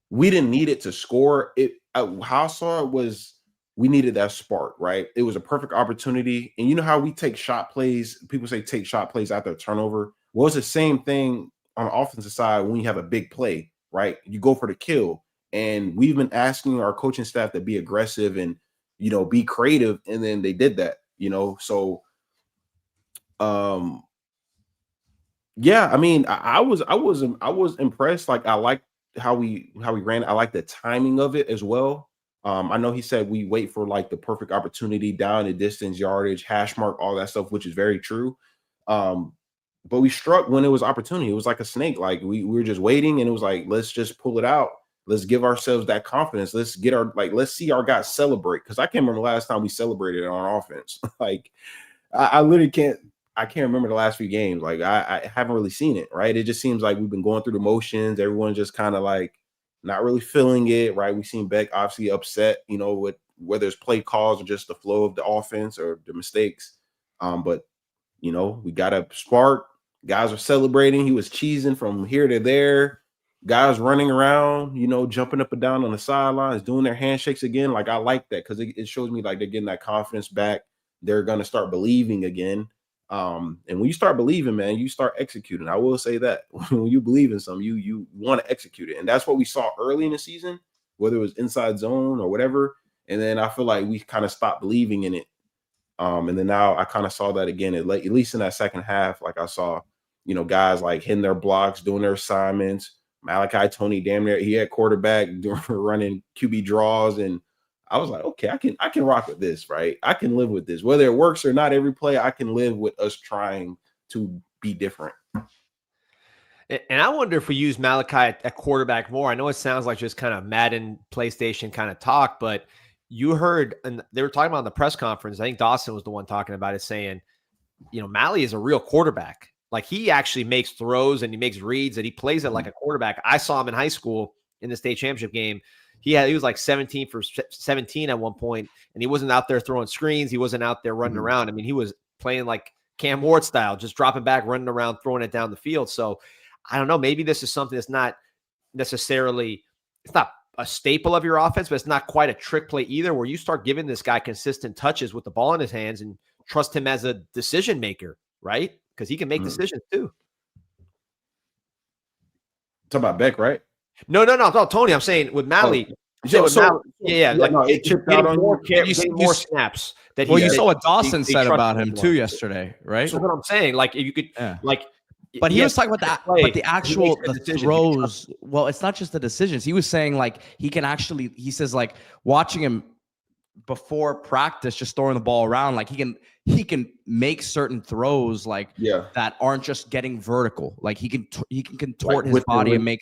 we didn't need it to score. How I saw it was we needed that spark, right? It was a perfect opportunity. And you know how we take shot plays? People say take shot plays after a turnover. Well, it's the same thing on the offensive side when you have a big play, right? You go for the kill. And we've been asking our coaching staff to be aggressive and, be creative. And then they did that, So, yeah, I mean, I was impressed. Like, I liked how we ran. I like the timing of it as well. I know he said we wait for like the perfect opportunity, down the distance, yardage, hash mark, all that stuff, which is very true. But we struck when it was opportunity. It was like a snake. Like we were just waiting, and it was like, let's just pull it out. Let's give ourselves that confidence. Let's see our guys celebrate. Because I can't remember the last time we celebrated on offense. Like I literally can't. I can't remember the last few games. Like I haven't really seen it, right? It just seems like we've been going through the motions. Everyone's just kind of like not really feeling it, right? We've seen Beck obviously upset, with whether it's play calls or just the flow of the offense or the mistakes. But we got a spark. Guys are celebrating. He was cheesing from here to there. Guys running around, jumping up and down on the sidelines, doing their handshakes again. Like, I like that because it shows me like they're getting that confidence back. They're gonna start believing again. And when you start believing, man, you start executing. I will say that when you believe in something, you want to execute it. And that's what we saw early in the season, whether it was inside zone or whatever. And then I feel like we kind of stopped believing in it. And then now I kind of saw that again, at least in that second half. Like, I saw, guys like hitting their blocks, doing their assignments. Malachi Tony, damn near, he had quarterback running QB draws, and I was like, okay, I can rock with this, right? I can live with this. Whether it works or not every play, I can live with us trying to be different. And I wonder if we use Malachi at quarterback more. I know it sounds like just kind of Madden, PlayStation kind of talk, but you heard, and they were talking about in the press conference, I think Dawson was the one talking about it, saying, Mally is a real quarterback. Like, he actually makes throws and he makes reads and he plays it like a quarterback. I saw him in high school in the state championship game. He was like 17 for 17 at one point, and he wasn't out there throwing screens. He wasn't out there running around. I mean, he was playing like Cam Ward style, just dropping back, running around, throwing it down the field. So I don't know. Maybe this is something that's not necessarily, it's not a staple of your offense, but it's not quite a trick play either, where you start giving this guy consistent touches with the ball in his hands and trust him as a decision maker, right? Because he can make decisions too. Talk about Beck, right? No, Tony. I'm saying with Mally. It chipped out on more snaps. You saw what Dawson said about him too yesterday, right? So what I'm saying, like, if you could, but he was talking about that, but the actual throws. Well, it's not just the decisions. He was saying like he says like watching him before practice, just throwing the ball around, like he can make certain throws that aren't just getting vertical. Like he can contort his body and make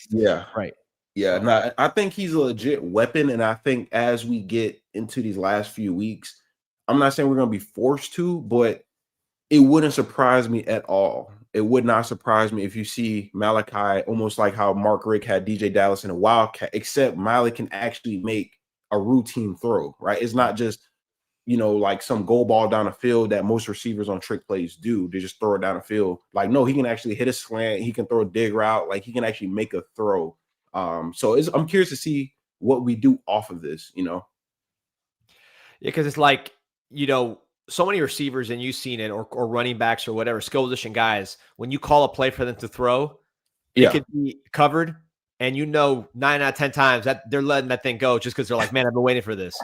right. Yeah, no, I think he's a legit weapon, and I think as we get into these last few weeks, I'm not saying we're going to be forced to, but it wouldn't surprise me at all. It would not surprise me if you see Malachi almost like how Mark Rick had DJ Dallas in a Wildcat, except Miley can actually make a routine throw, right? It's not just, like some goal ball down the field that most receivers on trick plays do. They just throw it down the field. Like, no, he can actually hit a slant. He can throw a dig route. Like, he can actually make a throw. So I'm curious to see what we do off of this, Yeah, because it's like, so many receivers, and you've seen it, or running backs or whatever, skill position guys, when you call a play for them to throw, it could be covered, and 9 out of 10 times that they're letting that thing go just because they're like, man, I've been waiting for this.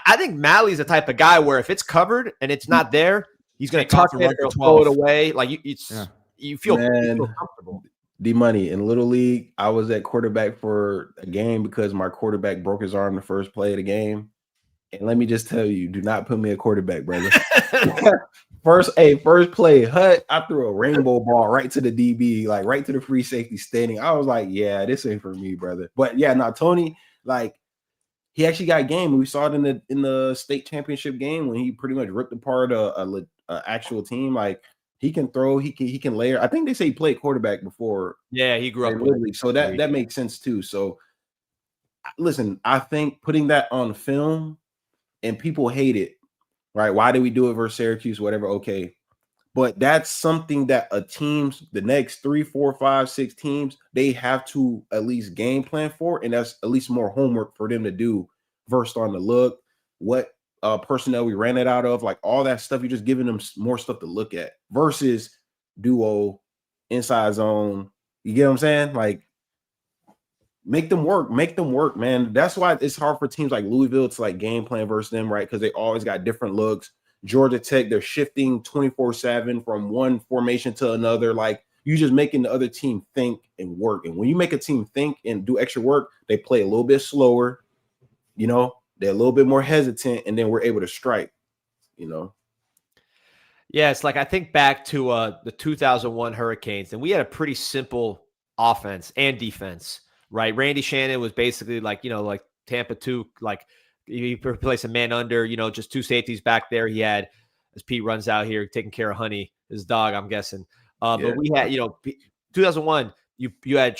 I think Mally's the type of guy where if it's covered and it's not there, he's going to tuck it or throw it away. Like you feel comfortable. D-Money, in Little League, I was at quarterback for a game because my quarterback broke his arm the first play of the game. And let me just tell you, do not put me at quarterback, brother. First play, Hut, I threw a rainbow ball right to the DB, like right to the free safety standing. I was like, yeah, this ain't for me, brother. But yeah, now Tony, like, he actually got game. We saw it in the state championship game when he pretty much ripped apart a actual team. Like, he can throw, he can layer. I think they say he played quarterback before. Yeah, he grew up with it. So that makes sense too. So listen, I think putting that on film, and people hate it, right? Why did we do it versus Syracuse? Whatever, okay. But that's something that the next 3, 4, 5, 6 teams, they have to at least game plan for, and that's at least more homework for them to do versus on the look, what personnel we ran it out of, like all that stuff. You're just giving them more stuff to look at versus duo, inside zone. You get what I'm saying? Like, make them work, man. That's why it's hard for teams like Louisville to like game plan versus them, right? Because they always got different looks. Georgia Tech, they're shifting 24/7 from one formation to another. Like, you just making the other team think and work. And when you make a team think and do extra work, they play a little bit slower, they're a little bit more hesitant, and then we're able to strike, Yeah, it's like I think back to the 2001 Hurricanes, and we had a pretty simple offense and defense, right? Randy Shannon was basically like, like Tampa 2, like he replaced a man under, just 2 safeties back there. He had, as Pete runs out here, taking care of Honey, his dog, I'm guessing. But we had, 2001, you had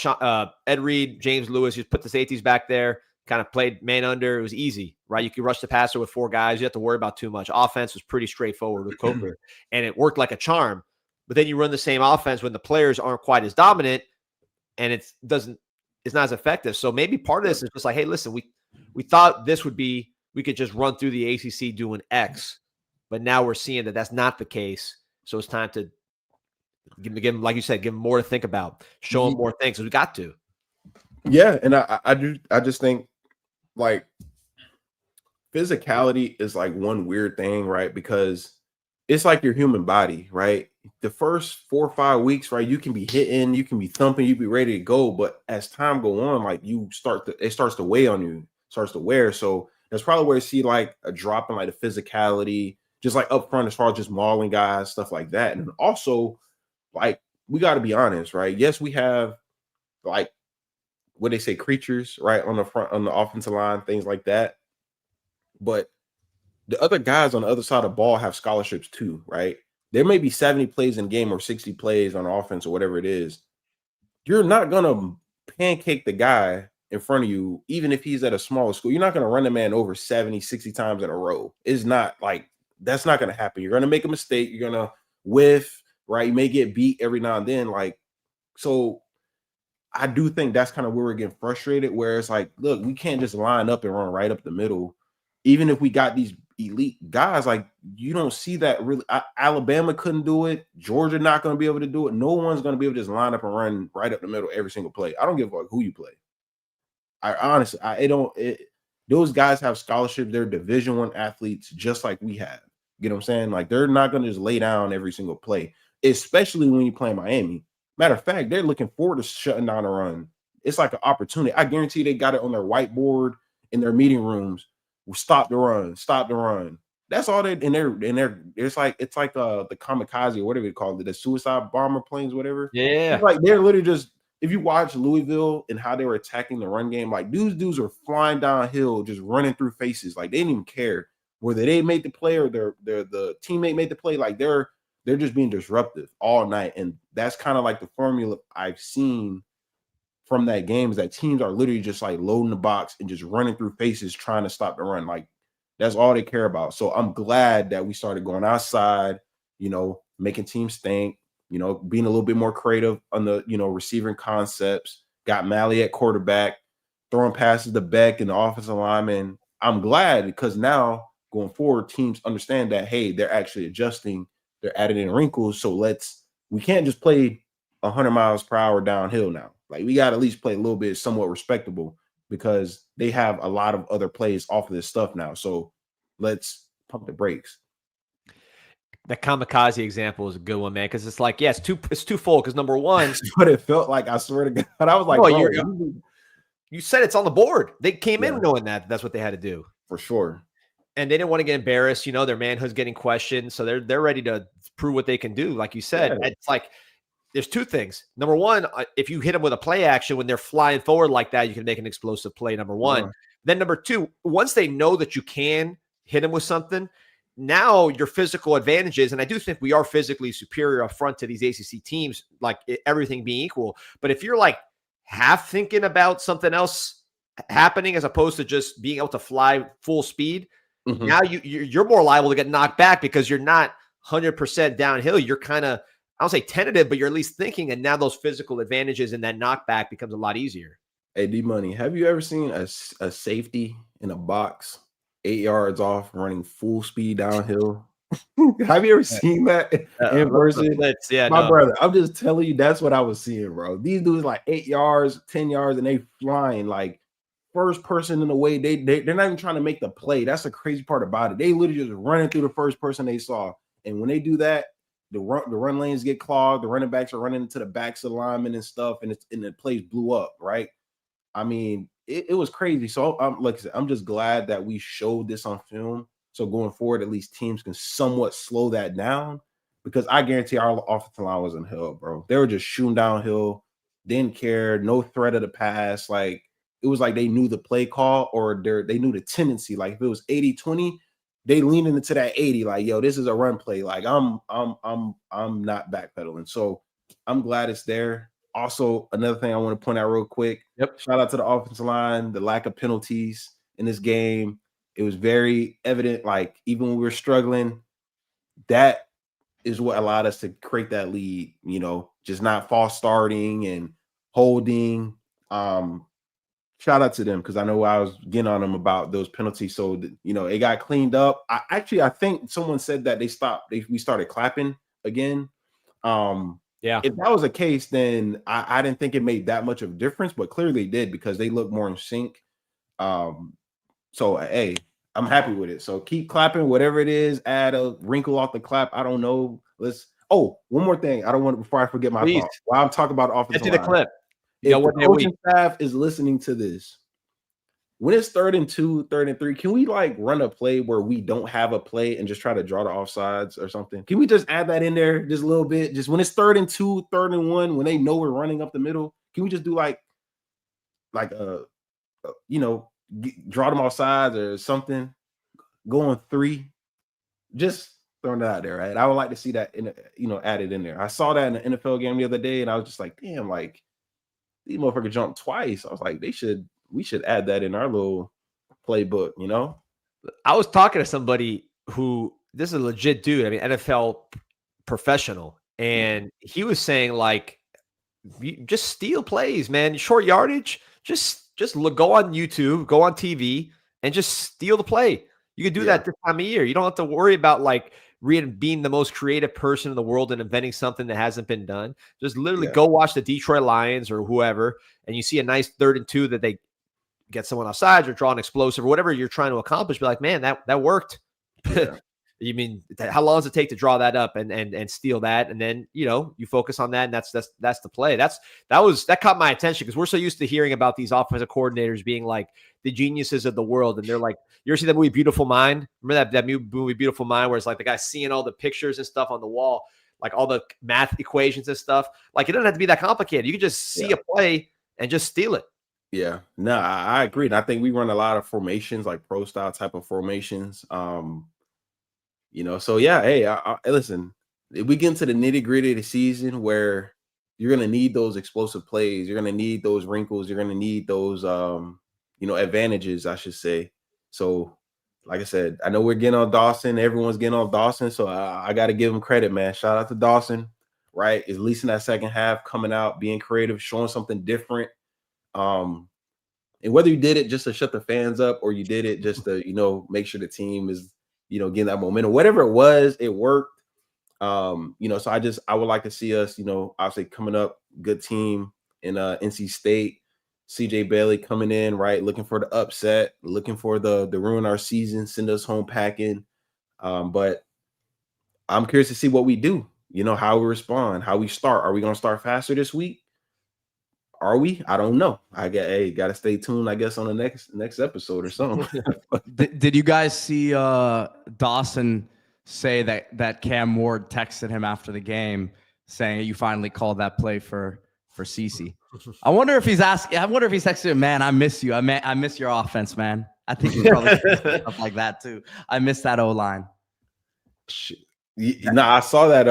Ed Reed, James Lewis. You put the safeties back there, kind of played man under. It was easy, right? You could rush the passer with 4 guys. You have to worry about too much. Offense was pretty straightforward with Coker, and it worked like a charm. But then you run the same offense when the players aren't quite as dominant, and it's not as effective. So maybe part of this is just like, hey, listen, we thought this would be, we could just run through the ACC doing X, but now we're seeing that that's not the case. So it's time to give them, like you said, give them more to think about, show them more things. We got to. Yeah, and I just think, like, physicality is like one weird thing, right? Because it's like your human body, right? The first 4 or 5 weeks, right, you can be hitting, you can be thumping, you be ready to go, but as time go on, like, it starts to weigh on you, starts to wear. So that's probably where you see like a drop in like the physicality, just like up front as far as just mauling guys, stuff like that. And also, like, we got to be honest, right? Yes, we have, like, what they say, creatures, right, on the front, on the offensive line, things like that. But the other guys on the other side of the ball have scholarships too, right? There may be 70 plays in a game or 60 plays on offense or whatever it is. You're not going to pancake the guy in front of you, even if he's at a smaller school. You're not going to run the man over 70, 60 times in a row. It's not like, that's not going to happen. You're going to make a mistake. You're going to whiff, right? You may get beat every now and then. Like, so I do think that's kind of where we're getting frustrated, where it's like, look, we can't just line up and run right up the middle. Even if we got these elite guys, like, you don't see that really. Alabama couldn't do it. Georgia not going to be able to do it. No one's going to be able to just line up and run right up the middle every single play. I don't give a fuck who you play. I honestly, those guys have scholarships. They're Division I athletes, just like we have. You know what I'm saying? Like, they're not going to just lay down every single play, especially when you play Miami. Matter of fact, they're looking forward to shutting down a run. It's like an opportunity. I guarantee they got it on their whiteboard in their meeting rooms. Stop the run, stop the run. That's all they, and they're it's like the kamikaze or whatever you call it, the suicide bomber planes, whatever. Yeah. It's like they're literally just, if you watch Louisville and how they were attacking the run game, like, dudes are flying downhill, just running through faces. Like, they didn't even care whether they made the play or the teammate made the play. Like, they're just being disruptive all night. And that's kind of like the formula I've seen from that game, is that teams are literally just like loading the box and just running through faces, trying to stop the run. Like, that's all they care about. So I'm glad that we started going outside, making teams think, being a little bit more creative on the, receiving concepts, got Mally at quarterback, throwing passes to Beck and the offensive lineman. I'm glad, because now going forward, teams understand that, hey, they're actually adjusting, they're adding in wrinkles. So we can't just play 100 miles per hour downhill now. Like, we got to at least play a little bit somewhat respectable, because they have a lot of other plays off of this stuff now. So let's pump the brakes. The kamikaze example is a good one, man, because it's like, yeah, it's twofold. Because number one, That's what it felt like. I swear to God, I was like, no, bro, you said it's on the board. They came Yeah. in knowing that's what they had to do, for sure. and they didn't want to get embarrassed. You know, their manhood's getting questioned, so they're ready to prove what they can do. Like you said, Yeah. it's like there's two things. Number one, if you hit them with a play action when they're flying forward like that, you can make an explosive play. Number one. Then number two, once they know that you can hit them with something, now your physical advantages, and I do think we are physically superior up front to these ACC teams, like everything being equal. But if you're like half thinking about something else happening as opposed to just being able to fly full speed, now you're more liable to get knocked back because you're not 100% downhill. You're kind of, I don't say tentative, but you're at least thinking. And now those physical advantages and that knockback becomes a lot easier. Hey, D-Money, have you ever seen a safety in a box 8 yards off running full speed downhill? Have you ever seen that in person? Yeah, My brother, I'm just telling you, that's what I was seeing, bro. These dudes like 8 yards, 10 yards, and they flying like first person in the way. They're not even trying to make the play. That's the crazy part about it. They literally just running through the first person they saw. And when they do that, the run lanes get clogged. The running backs are running into the backs of the linemen and stuff, and the place blew up, right? I mean, it was crazy. So like I said, I'm just glad that we showed this on film. So going forward, at least teams can somewhat slow that down, because I guarantee our offensive line wasn't hell, bro. They were just shooting downhill, didn't care, no threat of the pass. Like, it was like they knew the play call, or they knew the tendency. Like, if it was 80-20, they leaned into that 80. Like, yo, this is a run play. Like, I'm not backpedaling. So I'm glad it's there. Also, another thing I want to point out real quick. Yep. Shout out to the offensive line, the lack of penalties in this game. It was very evident, like, even when we were struggling, that is what allowed us to create that lead, you know, just not false starting and holding. Shout out to them, because I know I was getting on them about those penalties. So, you know, it got cleaned up. I think someone said that we started clapping again. Yeah. If that was the case, then I didn't think it made that much of a difference, but clearly it did, because they look more in sync. So, hey, I'm happy with it. So keep clapping, whatever it is, add a wrinkle off the clap. I don't know. One more thing. I don't want to, before I forget my thought, while I'm talking about offensive line. Get to the clip. If the coaching staff is listening to this, when it's 3rd and 2, 3rd and 3, can we like run a play where we don't have a play and just try to draw the offsides or something? Can we just add that in there just a little bit? Just when it's 3rd and 2, 3rd and 1, when they know we're running up the middle, can we just do like draw them offsides or something? Going 3, just throwing it out there, right? I would like to see that added in there. I saw that in the NFL game the other day, and I was just like, damn, like, these motherfuckers jumped twice. I was like, we should add that in our little playbook, you know? I was talking to somebody who, this is a legit dude, I mean, NFL professional, and he was saying, like, just steal plays, man. Short yardage, just go on YouTube, go on TV, and just steal the play. You can do that this time of year. You don't have to worry about like being the most creative person in the world and inventing something that hasn't been done. Just literally go watch the Detroit Lions or whoever, and you see a nice 3rd and 2 that they get someone offsides or draw an explosive or whatever you're trying to accomplish. Be like, man, that worked. Yeah. You mean, how long does it take to draw that up and steal that? And then, you focus on that, and that's the play. That caught my attention, because we're so used to hearing about these offensive coordinators being like the geniuses of the world. And they're like, you ever see that movie Beautiful Mind? Remember that movie Beautiful Mind, where it's like the guy seeing all the pictures and stuff on the wall, like all the math equations and stuff. Like, it doesn't have to be that complicated. You can just see a play and just steal it. Yeah, no, I agree. And I think we run a lot of formations, like pro style type of formations. So yeah, hey, listen, if we get into the nitty gritty of the season where you're going to need those explosive plays, you're going to need those wrinkles, you're going to need those, advantages, I should say. So, like I said, I know we're getting on Dawson. Everyone's getting on Dawson. So I got to give him credit, man. Shout out to Dawson, right? At least in that second half, coming out, being creative, showing something different. And whether you did it just to shut the fans up, or you did it just to, make sure the team is getting that momentum. Whatever it was, it worked. So I would like to see us, obviously coming up, good team in NC State. CJ Bailey coming in, right, looking for the upset, looking for the ruin our season, send us home packing. But I'm curious to see what we do, how we respond, how we start. Are we going to start faster this week? Are we? I don't know. Got to stay tuned, I guess, on the next episode or something. Did you guys see Dawson say that Cam Ward texted him after the game saying you finally called that play for CeCe? I wonder if he's texting him, man, I miss you. I miss your offense, man. I think he's probably stuff like that too. I miss that O-line. I saw that.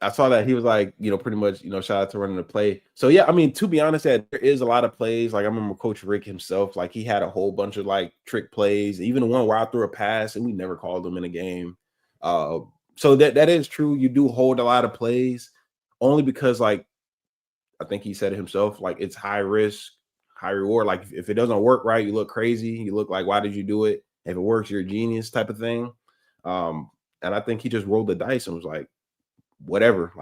I saw that he was like, pretty much, shout out to running the play. So yeah, I mean, to be honest, there is a lot of plays. Like I remember Coach Rick himself, like he had a whole bunch of like trick plays, even the one where I threw a pass and we never called them in a game. So that is true. You do hold a lot of plays only because, like, I think he said it himself, like it's high risk, high reward. Like if it doesn't work right, you look crazy. You look like, why did you do it? If it works, you're a genius type of thing. And I think he just rolled the dice and was like, whatever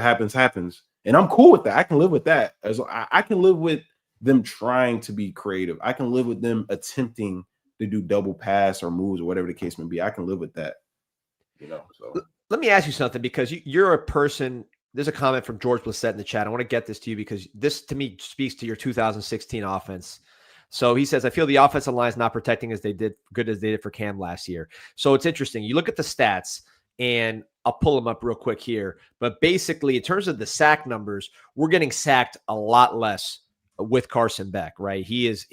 happens. And I'm cool with that. I can live with that. I can live with them trying to be creative. I can live with them attempting to do double pass or moves or whatever the case may be. I can live with that. So let me ask you something, because you're a person. There's a comment from George Blissett in the chat. I want to get this to you because this to me speaks to your 2016 offense. So he says, I feel the offensive line is not protecting as they did for Cam last year. So it's interesting. You look at the stats, and I'll pull them up real quick here. But basically, in terms of the sack numbers, we're getting sacked a lot less with Carson Beck, right? He's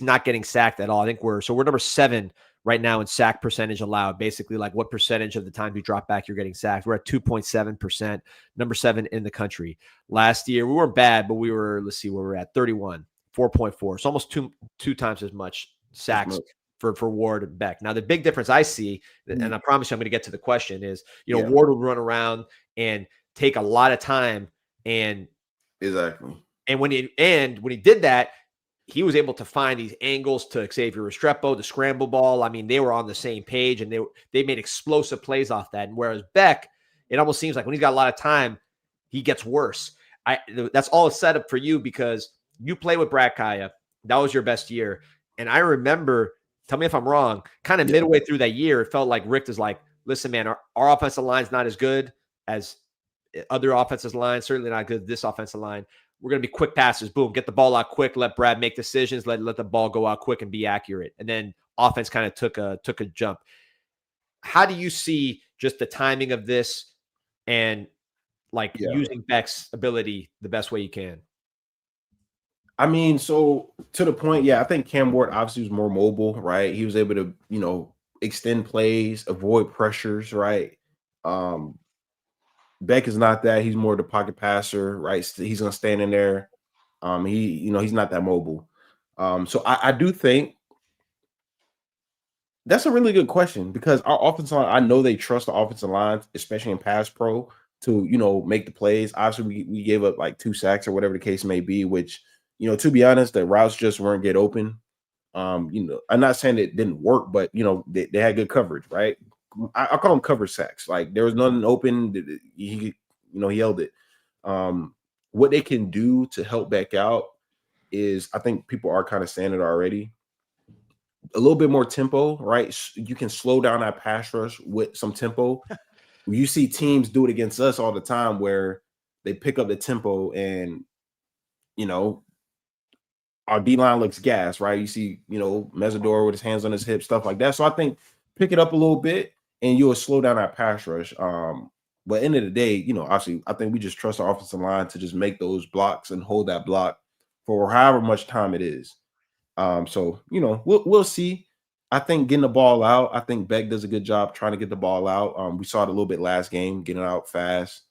not getting sacked at all. I think we're number 7 right now in sack percentage allowed. Basically, like what percentage of the time you drop back, you're getting sacked. We're at 2.7%, number 7 in the country. Last year, we weren't bad, but we were, let's see where we're at, 31, 4.4. So almost two times as much sacks for Ward and Beck. Now, the big difference I see, and I promise you I'm going to get to the question, is, Ward will run around and take a lot of time. And exactly. And when he did that, he was able to find these angles to Xavier Restrepo, the scramble ball. I mean, they were on the same page, and they made explosive plays off that. And whereas Beck, it almost seems like when he's got a lot of time, he gets worse. That's all a setup for you, because you play with Brad Kaya. That was your best year. And I remember, tell me if I'm wrong, kind of midway through that year, it felt like Rick was like, listen, man, our offensive line's not as good as other offensive lines, certainly not good as this offensive line. We're going to be quick passes. Boom, get the ball out quick, let Brad make decisions, let the ball go out quick and be accurate. And then offense kind of took a jump. How do you see just the timing of this and using Beck's ability the best way you can? I mean, so to the point, I think Cam Ward obviously was more mobile, right? He was able to, extend plays, avoid pressures, right? Beck is not that. He's more the pocket passer, right? He's gonna stand in there. He's not that mobile. So I do think that's a really good question, because our offensive line, I know they trust the offensive line, especially in pass pro, to make the plays. Obviously, we gave up like 2 sacks or whatever the case may be, which, to be honest, the routes just weren't get open. I'm not saying it didn't work, but they had good coverage, right? I call them cover sacks. Like there was nothing open. He held it. What they can do to help back out is, I think people are kind of saying it already, a little bit more tempo, right? You can slow down that pass rush with some tempo. You see teams do it against us all the time, where they pick up the tempo and, our D-line looks gas, right? You see, Mesidor with his hands on his hips, stuff like that. So I think pick it up a little bit and you'll slow down our pass rush. But end of the day, obviously, I think we just trust our offensive line to just make those blocks and hold that block for however much time it is. So, we'll see. I think getting the ball out, I think Beck does a good job trying to get the ball out. We saw it a little bit last game, getting it out fast,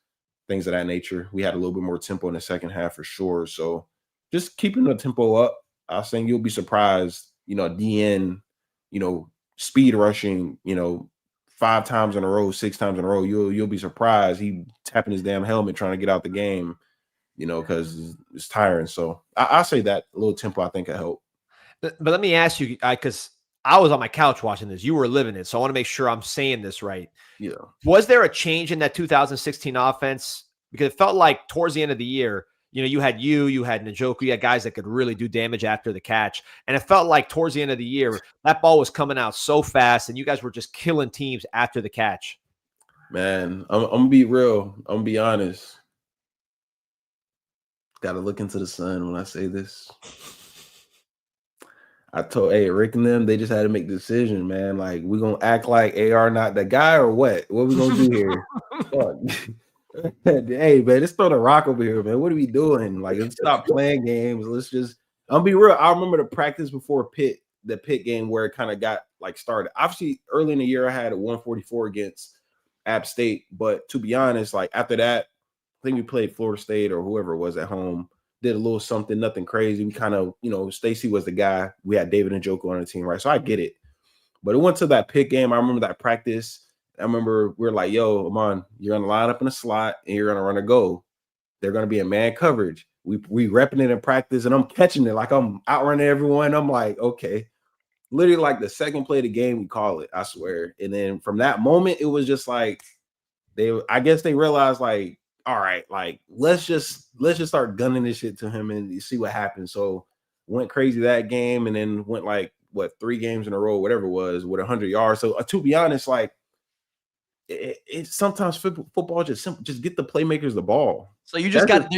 things of that nature. We had a little bit more tempo in the second half for sure. So just keeping the tempo up. I was saying you'll be surprised, DN, speed rushing, 5 times in a row, 6 times in a row. You'll be surprised. He tapping his damn helmet trying to get out the game, because it's tiring. So I say that a little tempo, I think, will help. But let me ask you, because I was on my couch watching this. You were living it. So I want to make sure I'm saying this right. Yeah. Was there a change in that 2016 offense? Because it felt like towards the end of the year, you had Njoku, you had guys that could really do damage after the catch. And it felt like towards the end of the year, that ball was coming out so fast and you guys were just killing teams after the catch. Man, I'm going to be real. I'm going to be honest. Got to look into the sun when I say this. I told Rick and them, they just had to make the decision, man. Like, we gonna act like AR not that guy or what? What we gonna do here? Hey, man, let's throw the rock over here, man. What are we doing? Like, let's stop playing games. Let's just. I'm be real. I remember the practice before the Pitt game where it kind of got like started. Obviously, early in the year, I had a 144 against App State, but to be honest, like after that, I think we played Florida State or whoever it was at home. Did a little something, nothing crazy. We kind of, Stacy was the guy. We had David Njoku on the team, right? So I get it. But it went to that Pitt game. I remember that practice. I remember we were like, yo, Ahmmon, you're going to line up in a slot and you're going to run a go. They're going to be in man coverage. We repping it in practice and I'm catching it like I'm outrunning everyone. I'm like, okay. Literally like the second play of the game, we call it, I swear. And then from that moment, it was just like, I guess they realized like, all right, like let's just start gunning this shit to him and see what happens. So went crazy that game and then went like 3 games in a row, whatever it was, with 100 yards. So to be honest, like it sometimes football just simple. Just get the playmakers the ball. So you're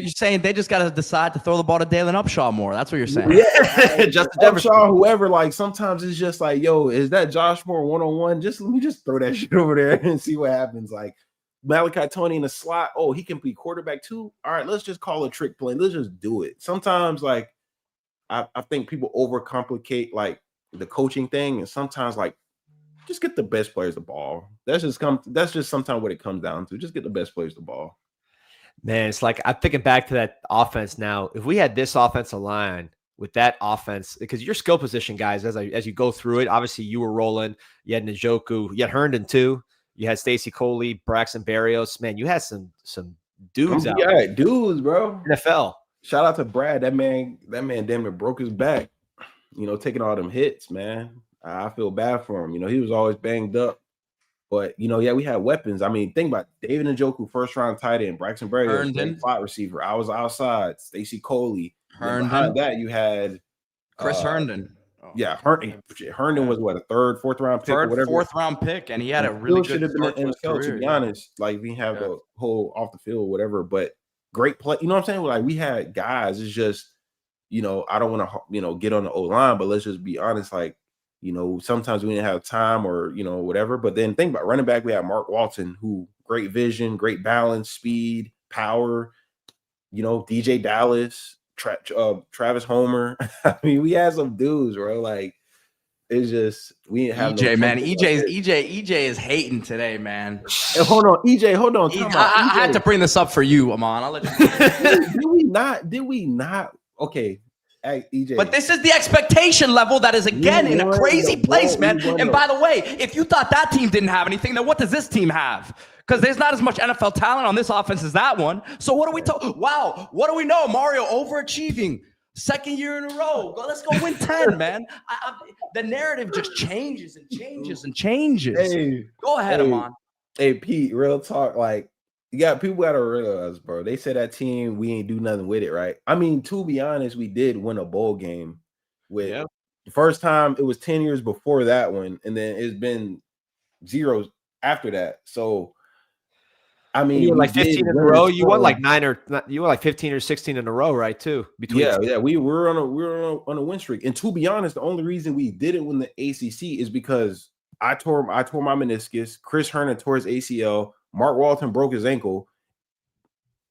saying they just got to decide to throw the ball to Dalen Upshaw more. That's what you're saying. Yeah, Justin Upshaw, whoever. Like sometimes it's just like, yo, is that Josh Moore 1-on-1? Let me just throw that shit over there and see what happens. Like. Malachi Tony in the slot. Oh, he can be quarterback too. All right, let's just call a trick play. Let's just do it. Sometimes, like, I think people overcomplicate like the coaching thing, and sometimes like just get the best players the ball. That's just sometimes what it comes down to. Just get the best players the ball. Man, it's like I'm thinking back to that offense now. If we had this offensive line with that offense, because your skill position guys, as you go through it, obviously you were rolling. You had Njoku, you had Herndon too. You had Stacy Coley, Braxton Berrios. Man, you had some dudes out. Yeah, dudes, bro. NFL. Shout out to Brad. That man damn near broke his back. Taking all them hits, man. I feel bad for him. He was always banged up. But we had weapons. I mean, think about David Njoku, first round tight end, Braxton Berrios, slot receiver. I was outside. Stacy Coley. Herndon. Behind that, you had Chris Herndon. Yeah, Herndon was what, a third, fourth round pick, or whatever. Fourth round pick, and he had a really good start in NFL, to be honest. Like we have the whole off the field, whatever, but great play. You know what I'm saying? Like we had guys. It's just, I don't want to, get on the O line, but let's just be honest. Like, sometimes we didn't have time or whatever. But then think about running back. We had Mark Walton, who great vision, great balance, speed, power. DJ Dallas. Travis Homer. I mean, we had some dudes, bro. Like, it's just we didn't have EJ, man. EJ is hating today, man. Hey, hold on, EJ. Hold on. I had to bring this up for you, Ahmmon. I'll let you. Did we not? Okay. Hey, EJ. But this is the expectation level that is again in a crazy place, man. And by the way, if you thought that team didn't have anything, then what does this team have? Because there's not as much NFL talent on this offense as that one. So what do we talk? Wow, what do we know? Mario overachieving, second year in a row. Let's go win 10, man. The narrative just changes and changes and changes. Hey, go ahead, Ahmmon. Hey, Pete, real talk. Like, people got to realize, bro. They said that team, we ain't do nothing with it, right? I mean, to be honest, we did win a bowl game with the first time. It was 10 years before that one, and then it's been zeros after that. So. I mean, you were like 15 in a row. You won like 15 or 16 in a row, right? Too. We were on a win streak. And to be honest, the only reason we didn't win the ACC is because I tore my meniscus. Chris Herndon tore his ACL. Mark Walton broke his ankle.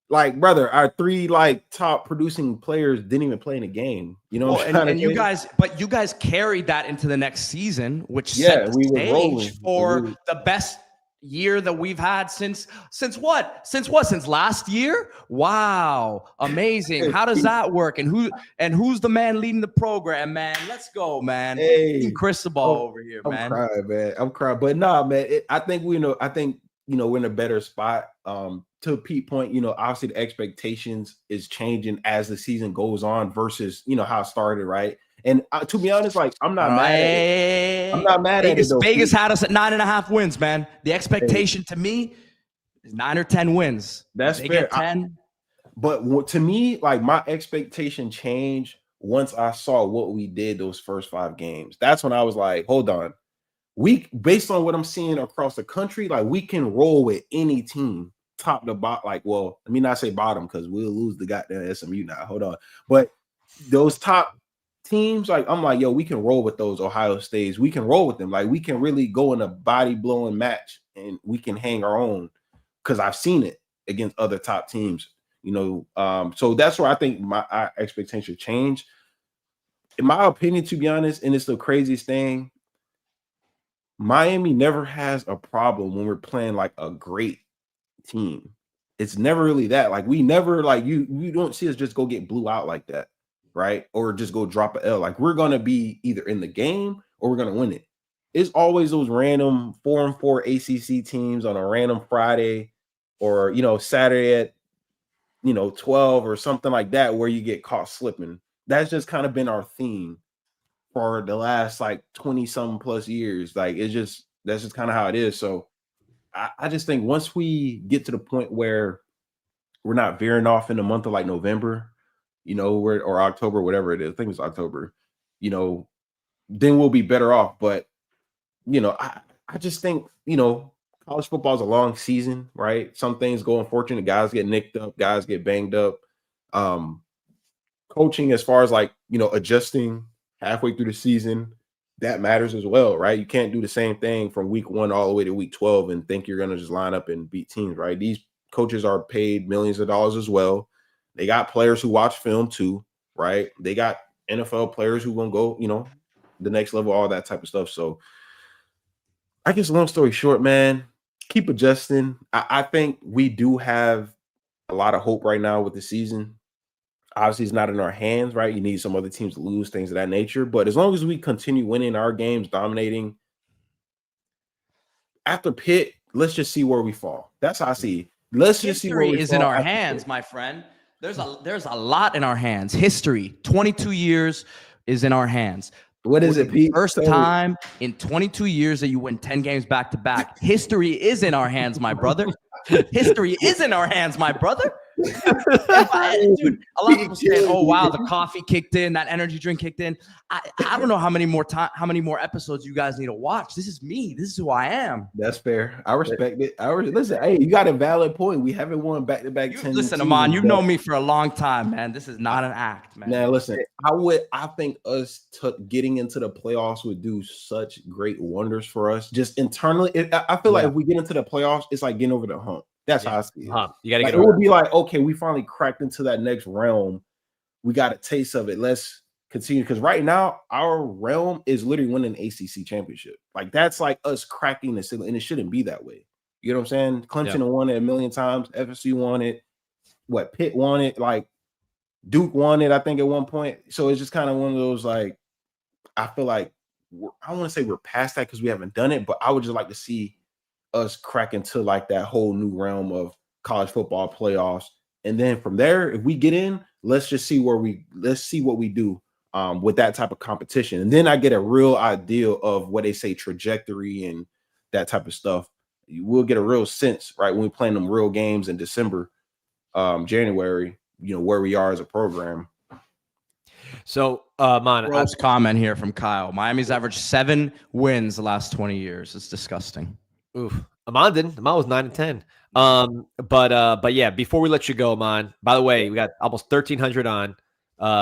Like, brother, our 3 like top producing players didn't even play in a game. And you guys carried that into the next season, which set the stage for the best year that we've had since last year. Wow, amazing. How does that work? And who's the man leading the program, man? Let's go, man. Hey, Cristobal over here, man. I'm crying, but nah, man. I think we're in a better spot. To Pete's point, obviously the expectations is changing as the season goes on versus how it started, right? And to be honest, like I'm not mad at it. I'm not mad Vegas, at it though. Vegas had us at 9.5 wins, man. The expectation to me is 9 or 10 wins. That's They fair. get 10. But to me, like my expectation changed once I saw what we did those first 5 games. That's when I was like, hold on. Based on what I'm seeing across the country, like we can roll with any team, top to bottom. Like, well, let me not say bottom because we'll lose the goddamn SMU now. Hold on. But those top teams, like I'm like, yo, we can roll with those Ohio States. We can roll with them. Like we can really go in a body-blowing match and we can hang our own because I've seen it against other top teams. So that's where I think our expectation changed. In my opinion, to be honest, and it's the craziest thing, Miami never has a problem when we're playing like a great team. It's never really that. Like we never like you don't see us just go get blew out like that, right? Or just go drop a L. Like we're gonna be either in the game or we're gonna win it. It's always those random 4-4 ACC teams on a random Friday or Saturday at 12 or something like that where you get caught slipping. That's just kind of been our theme for the last like 20 something plus years. Like that's just kind of how it is. So I just think once we get to the point where we're not veering off in the month of like November, or October, whatever it is, I think it's October, then we'll be better off. But I just think college football is a long season, right? Some things go unfortunate. Guys get nicked up, guys get banged up. Coaching as far as like adjusting halfway through the season, that matters as well, right? You can't do the same thing from week 1 all the way to week 12 and think you're going to just line up and beat teams, right? These coaches are paid millions of dollars as well. They got players who watch film too, right? They got NFL players who want to go, the next level, all that type of stuff. So I guess long story short, man, keep adjusting. I think we do have a lot of hope right now with the season. Obviously, it's not in our hands, right? You need some other teams to lose, things of that nature. But as long as we continue winning our games, dominating, after Pitt, let's just see where we fall. That's how I see it. Let's just see where we fall. History is in our hands, my friend. There's a lot in our hands. History, 22 years is in our hands. What is it, Pete? First time in 22 years that you win 10 games back to back. History is in our hands, my brother. History is in our hands, my brother. Dude, a lot of people saying, "Oh wow, the coffee kicked in, that energy drink kicked in." I don't know how many more episodes you guys need to watch. This is me. This is who I am. That's fair. I respect it. Listen. Hey, you got a valid point. We haven't won back-to-back 10. Listen, Ahmmon, you've known me for a long time, man. This is not an act, man. Now, listen. I think us getting into the playoffs would do such great wonders for us. Just internally, I feel like if we get into the playoffs, it's like getting over the hump. That's how I see it. You got to get it would be like, okay, we finally cracked into that next realm. We got a taste of it. Let's continue. Because right now, our realm is literally winning an ACC championship. Like, that's like us cracking the ceiling. And it shouldn't be that way. You know what I'm saying? Clemson won it a million times. FSU won it. Pitt won it. Like, Duke won it, I think, at one point. So it's just kind of one of those, like, I feel like, I don't want to say we're past that because we haven't done it, but I would just like to see us crack into like that whole new realm of college football playoffs. And then from there, if we get in, let's see what we do with that type of competition. And then I get a real idea of what they say trajectory and that type of stuff. You will get a real sense, right? When we're playing them real games in December, January, where we are as a program. So, Gross comment here from Kyle. Miami's averaged 7 wins the last 20 years. It's disgusting. Oof. Ahmmon didn't. Ahmmon was 9-10. But yeah, before we let you go, Ahmmon, by the way, we got almost 1,300 on.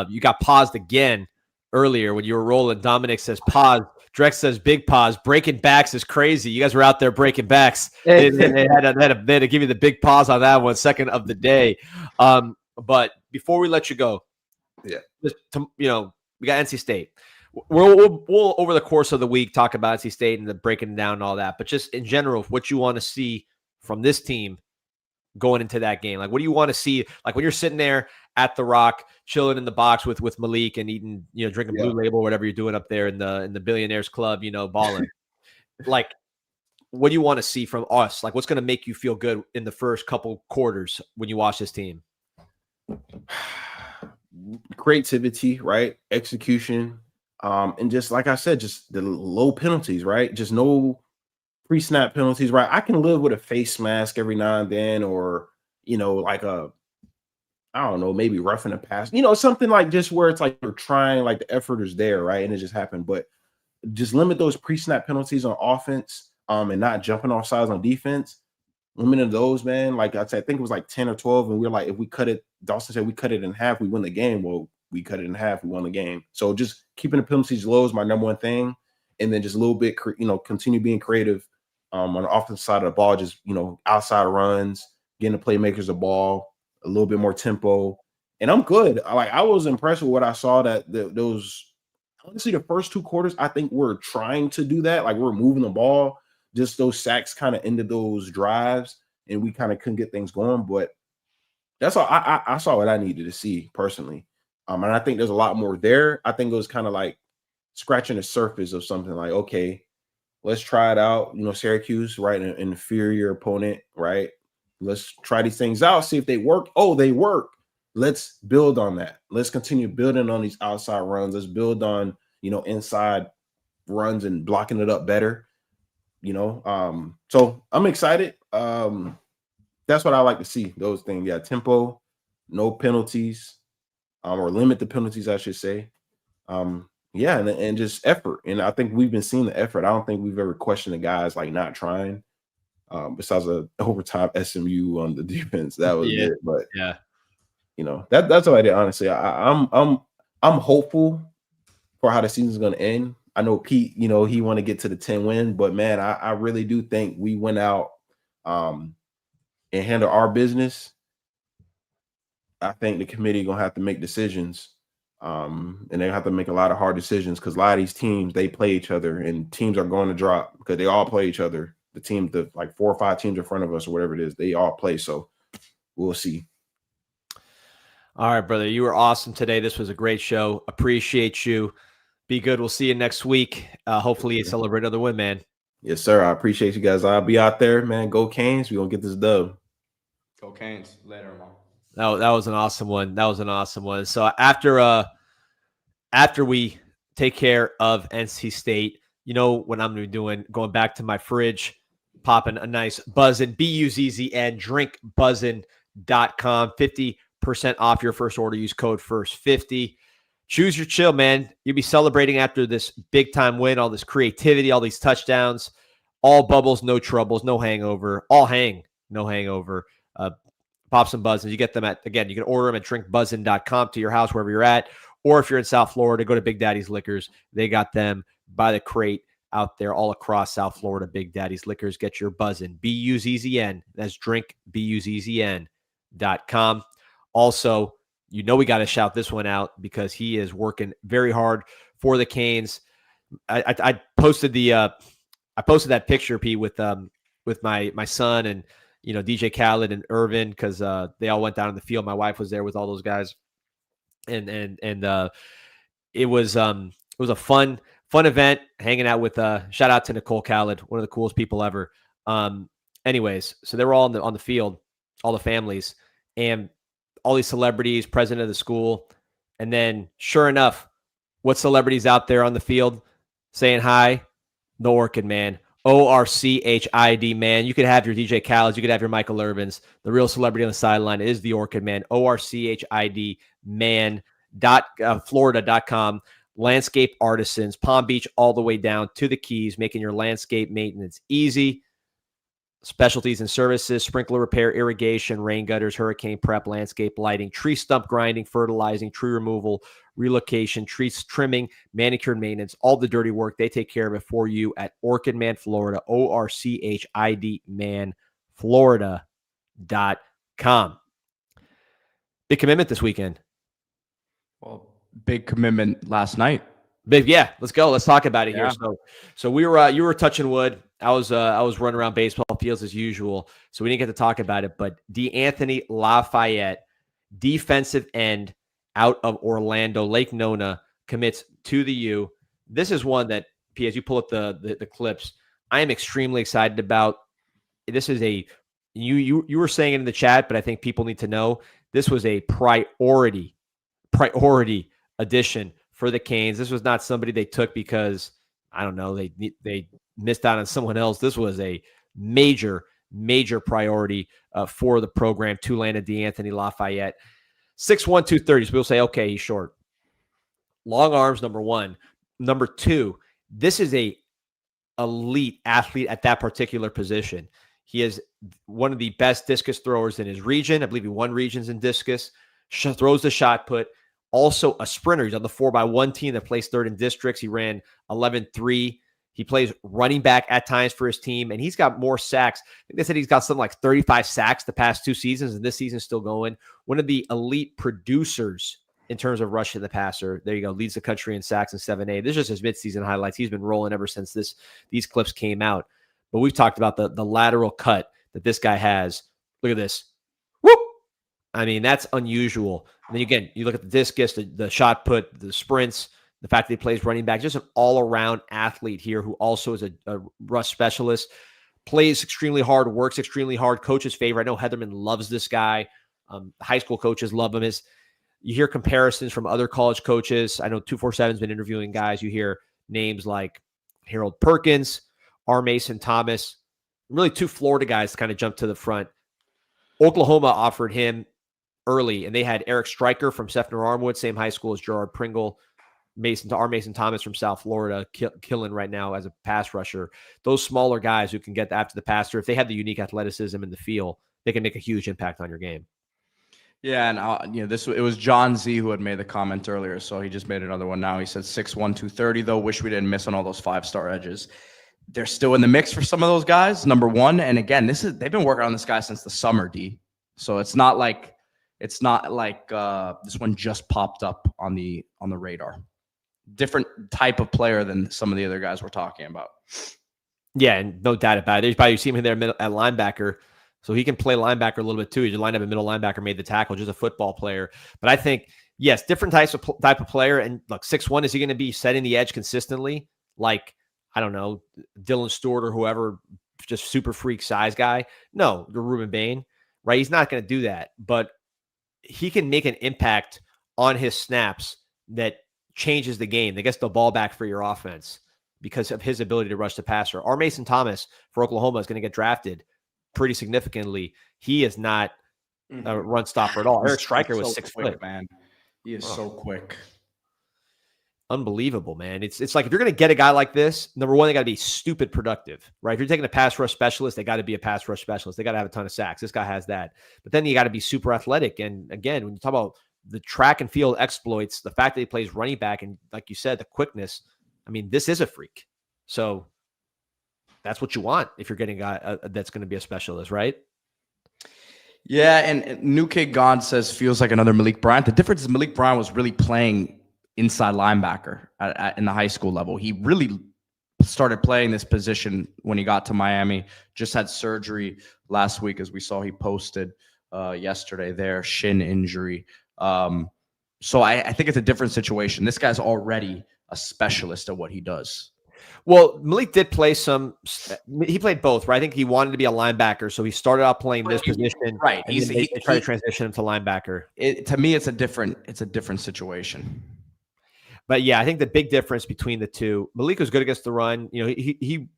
You got paused again earlier when you were rolling. Dominic says pause. Drex says big pause. Breaking backs is crazy. You guys were out there breaking backs. They had to give you the big pause on that one, second of the day. But before we let you go, just we got NC State. We'll over the course of the week talk about NC State and the breaking down and all that. But just in general, what you want to see from this team going into that game, like what do you want to see? Like when you're sitting there at the Rock, chilling in the box with Malik and eating, drinking Blue Label, whatever you're doing up there in the Billionaires Club, balling. Like, what do you want to see from us? Like, what's going to make you feel good in the first couple quarters when you watch this team? Creativity, right? Execution. And just like I said, just the low penalties, right? Just no pre-snap penalties, right? I can live with a face mask every now and then, or like I don't know, maybe roughing a pass, something like just where it's like you're trying, like the effort is there, right? And it just happened. But just limit those pre-snap penalties on offense, and not jumping off sides on defense. Limiting those, man. Like I said, I think it was like 10 or 12, and we were like, if we cut it, Dawson said we cut it in half, we win the game. Well, we cut it in half, we won the game. So just keeping the penalties low is my number one thing, and then just a little bit, continue being creative on the offensive side of the ball. Just outside runs, getting the playmakers the ball, a little bit more tempo, and I'm good. I was impressed with what I saw. That those honestly, the first 2 quarters, I think we're trying to do that. Like we're moving the ball. Just those sacks kind of ended those drives, and we kind of couldn't get things going. But that's all. I saw what I needed to see personally, and I think there's a lot more there. I think it was kind of like scratching the surface of something. Like, okay, let's try it out. Syracuse, right, an inferior opponent, right? Let's try these things out, see if they work. Oh, they work. Let's build on that. Let's continue building on these outside runs. Let's build on inside runs and blocking it up better. So I'm excited. That's what I like to see, those things. Yeah, tempo, no penalties, or limit the penalties, I should say. Yeah, and just effort. And I think we've been seeing the effort. I don't think we've ever questioned the guys like not trying. Besides a overtime SMU on the defense, that was it. But yeah, that's what I did. Honestly, I'm hopeful for how the season's going to end. I know Pete, he want to get to the 10 win, but man, I really do think we went out and handle our business. I think the committee gonna have to make decisions, and they have to make a lot of hard decisions because a lot of these teams, they play each other, and teams are going to drop because they all play each other. The team, like 4 or 5 teams in front of us or whatever it is, they all play. So we'll see. All right, brother. You were awesome today. This was a great show. Appreciate you. Be good. We'll see you next week. Hopefully you celebrate another win, man. Yes, sir. I appreciate you guys. I'll be out there, man. Go Canes. We're going to get this dub. Go Canes. Later, Mom. That was an awesome one. That was an awesome one. So after we take care of NC State, what I'm going to be doing, going back to my fridge, popping a nice BUZZN, BUZZN, drinkbuzzn.com, 50% off your first order. Use code FIRST50. Choose your chill, man. You'll be celebrating after this big-time win, all this creativity, all these touchdowns, all bubbles, no troubles, no hangover, all hang, no hangover. Pop some BUZZNs. You get them you can order them at drinkbuzzn.com to your house, wherever you're at. Or if you're in South Florida, go to Big Daddy's Liquors. They got them by the crate out there all across South Florida. Big Daddy's Liquors. Get your BUZZN, BUZZN. That's drinkbuzzn.com. Also, we got to shout this one out because he is working very hard for the Canes. I posted that picture, Pete, with my son and DJ Khaled and Irvin, because they all went down in the field. My wife was there with all those guys, and it was a fun event, hanging out with shout out to Nicole Khaled, one of the coolest people ever. Anyways, so they were all on the field, all the families, and all these celebrities, president of the school. And then sure enough, what celebrities out there on the field saying hi? The OrchidMan, ORCHID, man. You could have your DJ Khaled, you could have your Michael Irvins. The real celebrity on the sideline is the OrchidMan, ORCHID, man. Florida.com. Landscape artisans, Palm Beach all the way down to the Keys, making your landscape maintenance easy. Specialties and services, sprinkler repair, irrigation, rain gutters, hurricane prep, landscape lighting, tree stump grinding, fertilizing, tree removal, relocation, tree trimming, manicured maintenance, all the dirty work. They take care of it for you at OrchidMan Florida, ORCHID, man, Florida.com. Big commitment this weekend. Well, big commitment last night. Big, yeah. Let's go. Let's talk about it Yeah. here. So we were you were touching wood. I was running around baseball fields as usual, so we didn't get to talk about it. But DeAnthony Lafayette, defensive end out of Orlando, Lake Nona, commits to the U. This is one that, P, as you pull up the clips, I am extremely excited about. This is you were saying it in the chat, but I think people need to know this was a priority addition for the Canes. This was not somebody they took because, I don't know, they missed out on someone else. This was a major priority for the program. Tulane and D'Anthony Lafayette. 6'1", 230. So people say, okay, he's short. Long arms, number one. Number two, this is a elite athlete at that particular position. He is one of the best discus throwers in his region. I believe he won regions in discus. Throws the shot put. Also a sprinter. He's on the 4x1 team that plays third in districts. He ran 11-3. He plays running back at times for his team, and he's got more sacks. I think they said he's got something like 35 sacks the past 2 seasons, and this season's still going. One of the elite producers in terms of rushing the passer. There you go. Leads the country in sacks in 7A. This is just his midseason highlights. He's been rolling ever since these clips came out. But we've talked about the lateral cut that this guy has. Look at this. Whoop! I mean, that's unusual. And then again, you look at the discus, the shot put, the sprints, the fact that he plays running back, just an all-around athlete here who also is a rush specialist, plays extremely hard, works extremely hard, coach's favorite. I know Heatherman loves this guy. High school coaches love him. You hear comparisons from other college coaches. I know 247's been interviewing guys. You hear names like Harold Perkins, R. Mason Thomas, really 2 Florida guys kind of jumped to the front. Oklahoma offered him early, and they had Eric Stryker from Sefner Armwood, same high school as Gerard Pringle. R. Mason Thomas from South Florida, killing right now as a pass rusher. Those smaller guys who can get after the passer, if they have the unique athleticism in the field, they can make a huge impact on your game. Yeah, and it was John Z who had made the comment earlier, so he just made another one now. He said 6'1", 230, though. Wish we didn't miss on all those 5-star edges. They're still in the mix for some of those guys, number one. And again, they've been working on this guy since the summer, D. So it's not like this one just popped up on the radar. Different type of player than some of the other guys we're talking about. Yeah, and no doubt about it. You see him in there at linebacker. So he can play linebacker a little bit too. He just lined up a middle linebacker, made the tackle, just a football player. But I think, yes, different type of player. And look, 6'1", is he going to be setting the edge consistently? Like, I don't know, Dylan Stewart or whoever, just super freak size guy? No, the Ruben Bain, right? He's not going to do that. But he can make an impact on his snaps that changes the game, that gets the ball back for your offense because of his ability to rush the passer. R. Mason Thomas for Oklahoma is going to get drafted pretty significantly. He is not a run stopper at all. Eric Stryker was 6 foot, man. He is so quick. Unbelievable, man. It's like if you're going to get a guy like this, number one, they got to be stupid productive, right? If you're taking a pass rush specialist, they got to be a pass rush specialist. They got to have a ton of sacks. This guy has that. But then you got to be super athletic. And again, when you talk about the track and field exploits, the fact that he plays running back, and like you said, the quickness, I mean, this is a freak. So that's what you want if you're getting a guy that's going to be a specialist, right? Yeah, and New Kid Gone says feels like another Malik Bryant. The difference is Malik Bryant was really playing inside linebacker in the high school level. He really started playing this position when he got to Miami. Just had surgery last week, as we saw he posted yesterday there, shin injury. So I think it's a different situation. This guy's already a specialist at what he does. Well, Malik did play he played both, right? I think he wanted to be a linebacker, so he started out playing this position. Right. He tried to transition him to lianabacker. To me, it's a different situation. But yeah, I think the big difference between the two, Malik was good against the run. You know,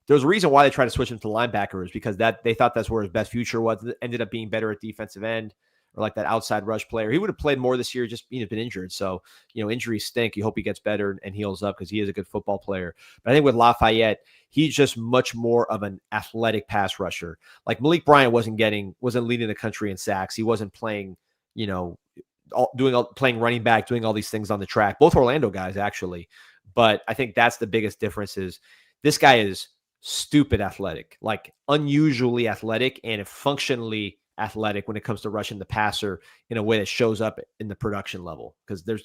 there was a reason why they tried to switch him to linebacker, is because they thought that's where his best future was. It ended up being better at defensive end, or like that outside rush player. He would have played more this year, just been injured. So, injuries stink. You hope he gets better and heals up, because he is a good football player. But I think with Lafayette, he's just much more of an athletic pass rusher. Like Malik Bryant wasn't leading the country in sacks. He wasn't playing, playing running back, doing all these things on the track. Both Orlando guys, actually. But I think that's the biggest difference, is this guy is stupid athletic, like unusually athletic, and functionally athletic when it comes to rushing the passer in a way that shows up in the production level. Because there's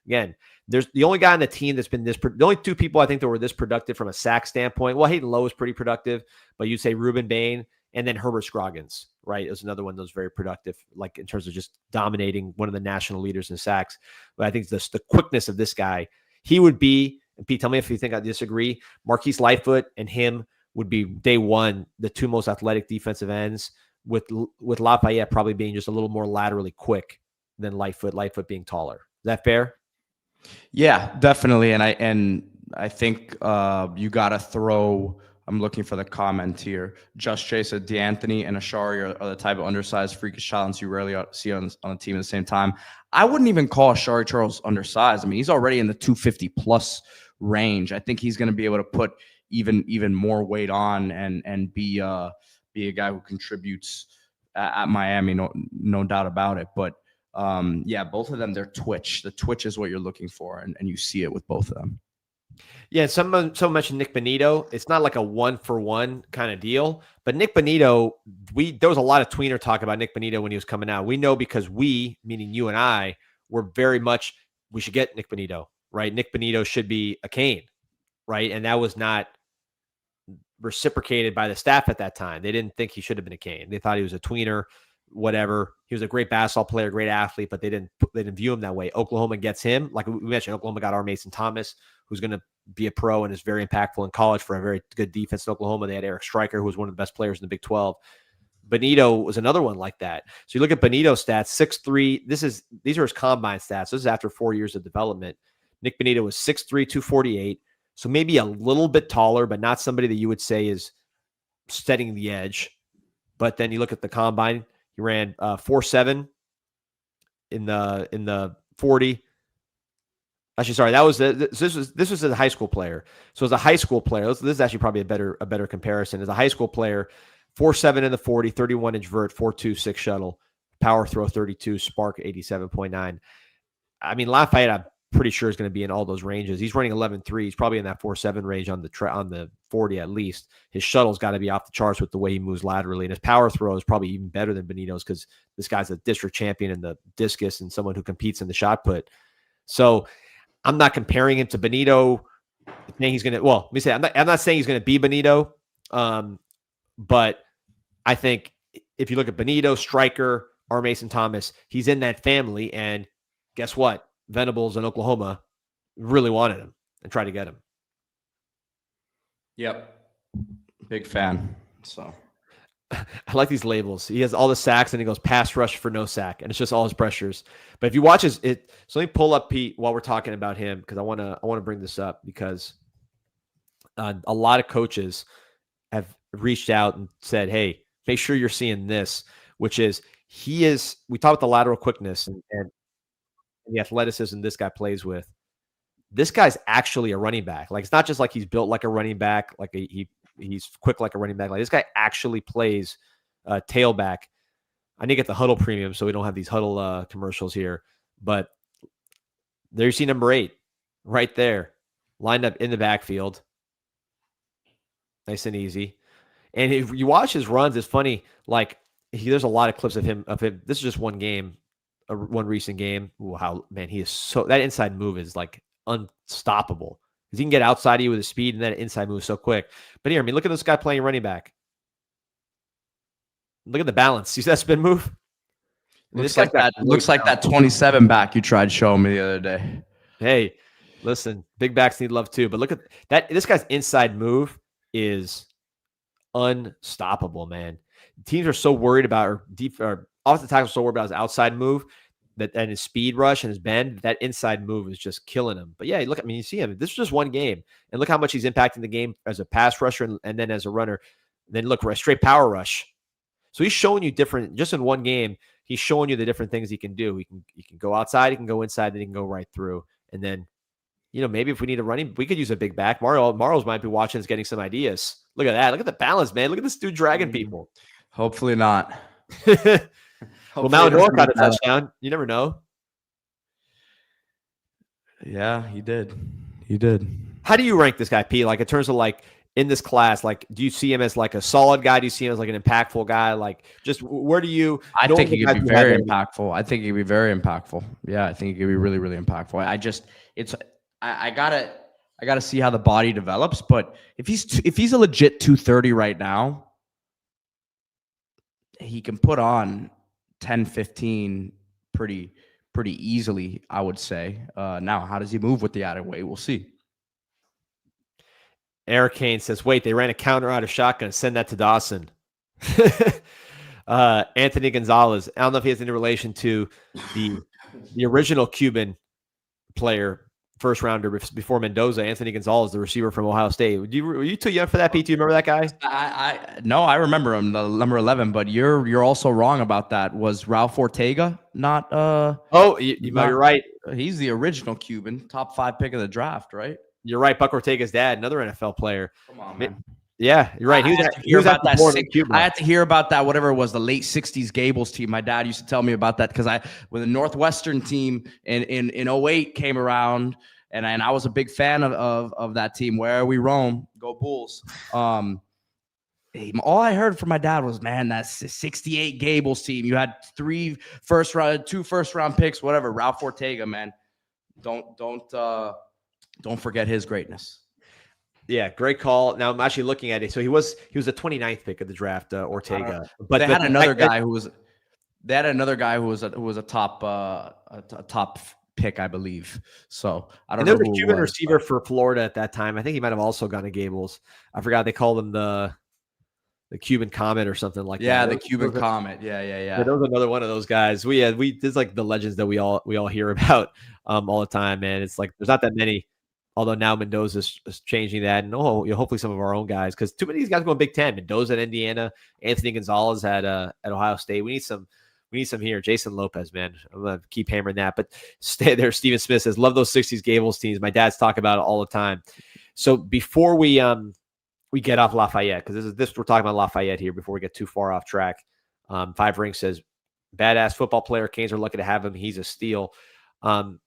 the only guy on the team that's been the only two people I think that were this productive from a sack standpoint. Well, Hayden Lowe is pretty productive, but you'd say Ruben Bain, and then Herbert Scroggins, right? It was another one that was very productive, like in terms of just dominating, one of the national leaders in sacks. But I think the quickness of this guy, he would be, and Pete, tell me if you think I disagree, Marquise Lightfoot and him would be day one, the two most athletic defensive ends, with Lafayette probably being just a little more laterally quick than Lightfoot being taller. Is that fair? Yeah, definitely. And I think you gotta throw. I'm looking for the comment here. Just Jay said D'Anthony and Ashari are the type of undersized freakish talents you rarely see on the team at the same time. I wouldn't even call Ashari Charles undersized. I mean, he's already in the 250 plus range. I think he's going to be able to put even more weight on and be a guy who contributes at Miami. No doubt about it. But yeah, both of them, they're twitch. The twitch is what you're looking for, and you see it with both of them. Yeah, someone mentioned Nick Bonito. It's not like a 1-for-1 kind of deal, but Nick Bonito, there was a lot of tweener talk about Nick Bonito when he was coming out. We know because we, meaning you and I, were very much, we should get Nick Bonito, right? Nick Bonito should be a Cane, right? And that was not reciprocated by the staff at that time. They didn't think he should have been a Cane. They thought he was a tweener, whatever. He was a great basketball player, great athlete, but they didn't view him that way. Oklahoma gets him. Like we mentioned, Oklahoma got our Mason Thomas, who's going to be a pro and is very impactful in college for a very good defense in Oklahoma. They had Eric Stryker, who was one of the best players in the Big 12. Bonito was another one like that. So you look at Bonito's stats, 6'3". These are his combine stats. This is after 4 years of development. Nick Bonito was 6'3", 248. So maybe a little bit taller, but not somebody that you would say is setting the edge. But then you look at the combine, he ran 4.7 in the 40. Actually, sorry, that was this was a high school player. So as a high school player, this is actually probably a better comparison. As a high school player, 4.7 in the 40, 31-inch vert, 4.26 shuttle, power throw 32, spark 87.9. I mean, Lafayette, I'm pretty sure is going to be in all those ranges. He's running 11.3. He's probably in that 4.7 range on the 40 at least. His shuttle's got to be off the charts with the way he moves laterally, and his power throw is probably even better than Bonito's because this guy's a district champion in the discus and someone who competes in the shot put. So I'm not comparing him to Bonito. Saying he's going to. Well, let me say I'm not saying he's going to be Bonito, but I think if you look at Bonito, Stryker, or Mason Thomas, he's in that family. And guess what? Venables in Oklahoma really wanted him and tried to get him. Yep. Big fan. So I like these labels. He has all the sacks and he goes pass rush for no sack. And it's just all his pressures. But if you watch so let me pull up Pete while we're talking about him, because I want to bring this up because a lot of coaches have reached out and said, hey, make sure you're seeing this, which is we talked about the lateral quickness and the athleticism this guy plays with. This guy's actually a running back. Like, it's not just like he's built like a running back, like he's quick like a running back. Like, this guy actually plays tailback. I need to get the Huddle premium so we don't have these Huddle commercials here. But there you see number 8 right there, lined up in the backfield. Nice and easy. And if you watch his runs, it's funny. Like, there's a lot of clips of him. This is just one game, one recent game. Wow, man, he is that inside move is like unstoppable because he can get outside of you with his speed, and that inside move is so quick. But here, I mean, look at this guy playing running back. Look at the balance. See that spin move? Looks like that 27 back you tried showing me the other day. Hey, listen, big backs need love too. But look at that. This guy's inside move is unstoppable, man. Teams are so worried about, or offensive tackles are so worried about his outside move and his speed rush and his bend. That inside move is just killing him. But yeah, look, I mean, you see him. This is just one game, and look how much he's impacting the game as a pass rusher and then as a runner. Then look, straight power rush. So he's showing you different, just in one game. He's showing you the different things he can do. He can go outside, he can go inside, then he can go right through. And then, maybe if we need a running, we could use a big back. Mario's might be watching, is getting some ideas. Look at that. Look at the balance, man. Look at this dude dragging people. Hopefully not. Well, Malador got a touchdown. You never know. Yeah, he did. How do you rank this guy, Pete? Like, in terms of like in this class, like, do you see him as like a solid guy? Do you see him as like an impactful guy? Like, just where do you? I think he could be very impactful. I think he could be very impactful. Yeah, I think he could be really, really impactful. I gotta see how the body develops. But if he's a legit 230 right now, he can put on 10, 15 pretty easily, I would say. Now, how does he move with the added weight? We'll see. Eric Kane says, wait, they ran a counter out of shotgun. Send that to Dawson. Anthony Gonzalez. I don't know if he has any relation to the original Cuban player first rounder before Mendoza, Anthony Gonzalez, the receiver from Ohio State. Were you too young for that, Pete? Do you remember that guy? No, I remember him, the number 11. But you're also wrong about that. Was Ralph Ortega not? You're right. He's the original Cuban, top 5 pick of the draft, right? You're right. Buck Ortega's dad, another NFL player. Come on, man. Yeah, you're right. He was at the board in Cuba. I had to hear about that, whatever it was, the late 60s Gables team. My dad used to tell me about that because when the Northwestern team in 08 came around, and I was a big fan of that team. Where we roam, go Bulls. All I heard from my dad was, man, that's the 68 Gables team. You had 2 first round picks, whatever. Ralph Ortega, man. Don't forget his greatness. Yeah, great call. Now I'm actually looking at it. So he was the 29th pick of the draft, Ortega. But they had another guy who was a top pick, I believe. So I don't know. There was a Cuban receiver for Florida at that time. I think he might have also gone to Gables. I forgot they called him the Cuban Comet or something like that. Yeah, the Cuban Comet. Yeah. There was another one of those guys. There's like the legends that we all hear about all the time, man. It's like there's not that many. Although now Mendoza is changing that, and hopefully some of our own guys, because too many of these guys going Big Ten. Mendoza at Indiana, Anthony Gonzalez at Ohio State. We need some here. Jason Lopez, man, I'm gonna keep hammering that. But stay there. Steven Smith says, "Love those '60s Gables teams." My dad's talk about it all the time. So before we get off Lafayette, because we're talking about Lafayette here. Before we get too far off track, 5 Ring says, "Badass football player. Canes are lucky to have him. He's a steal." LM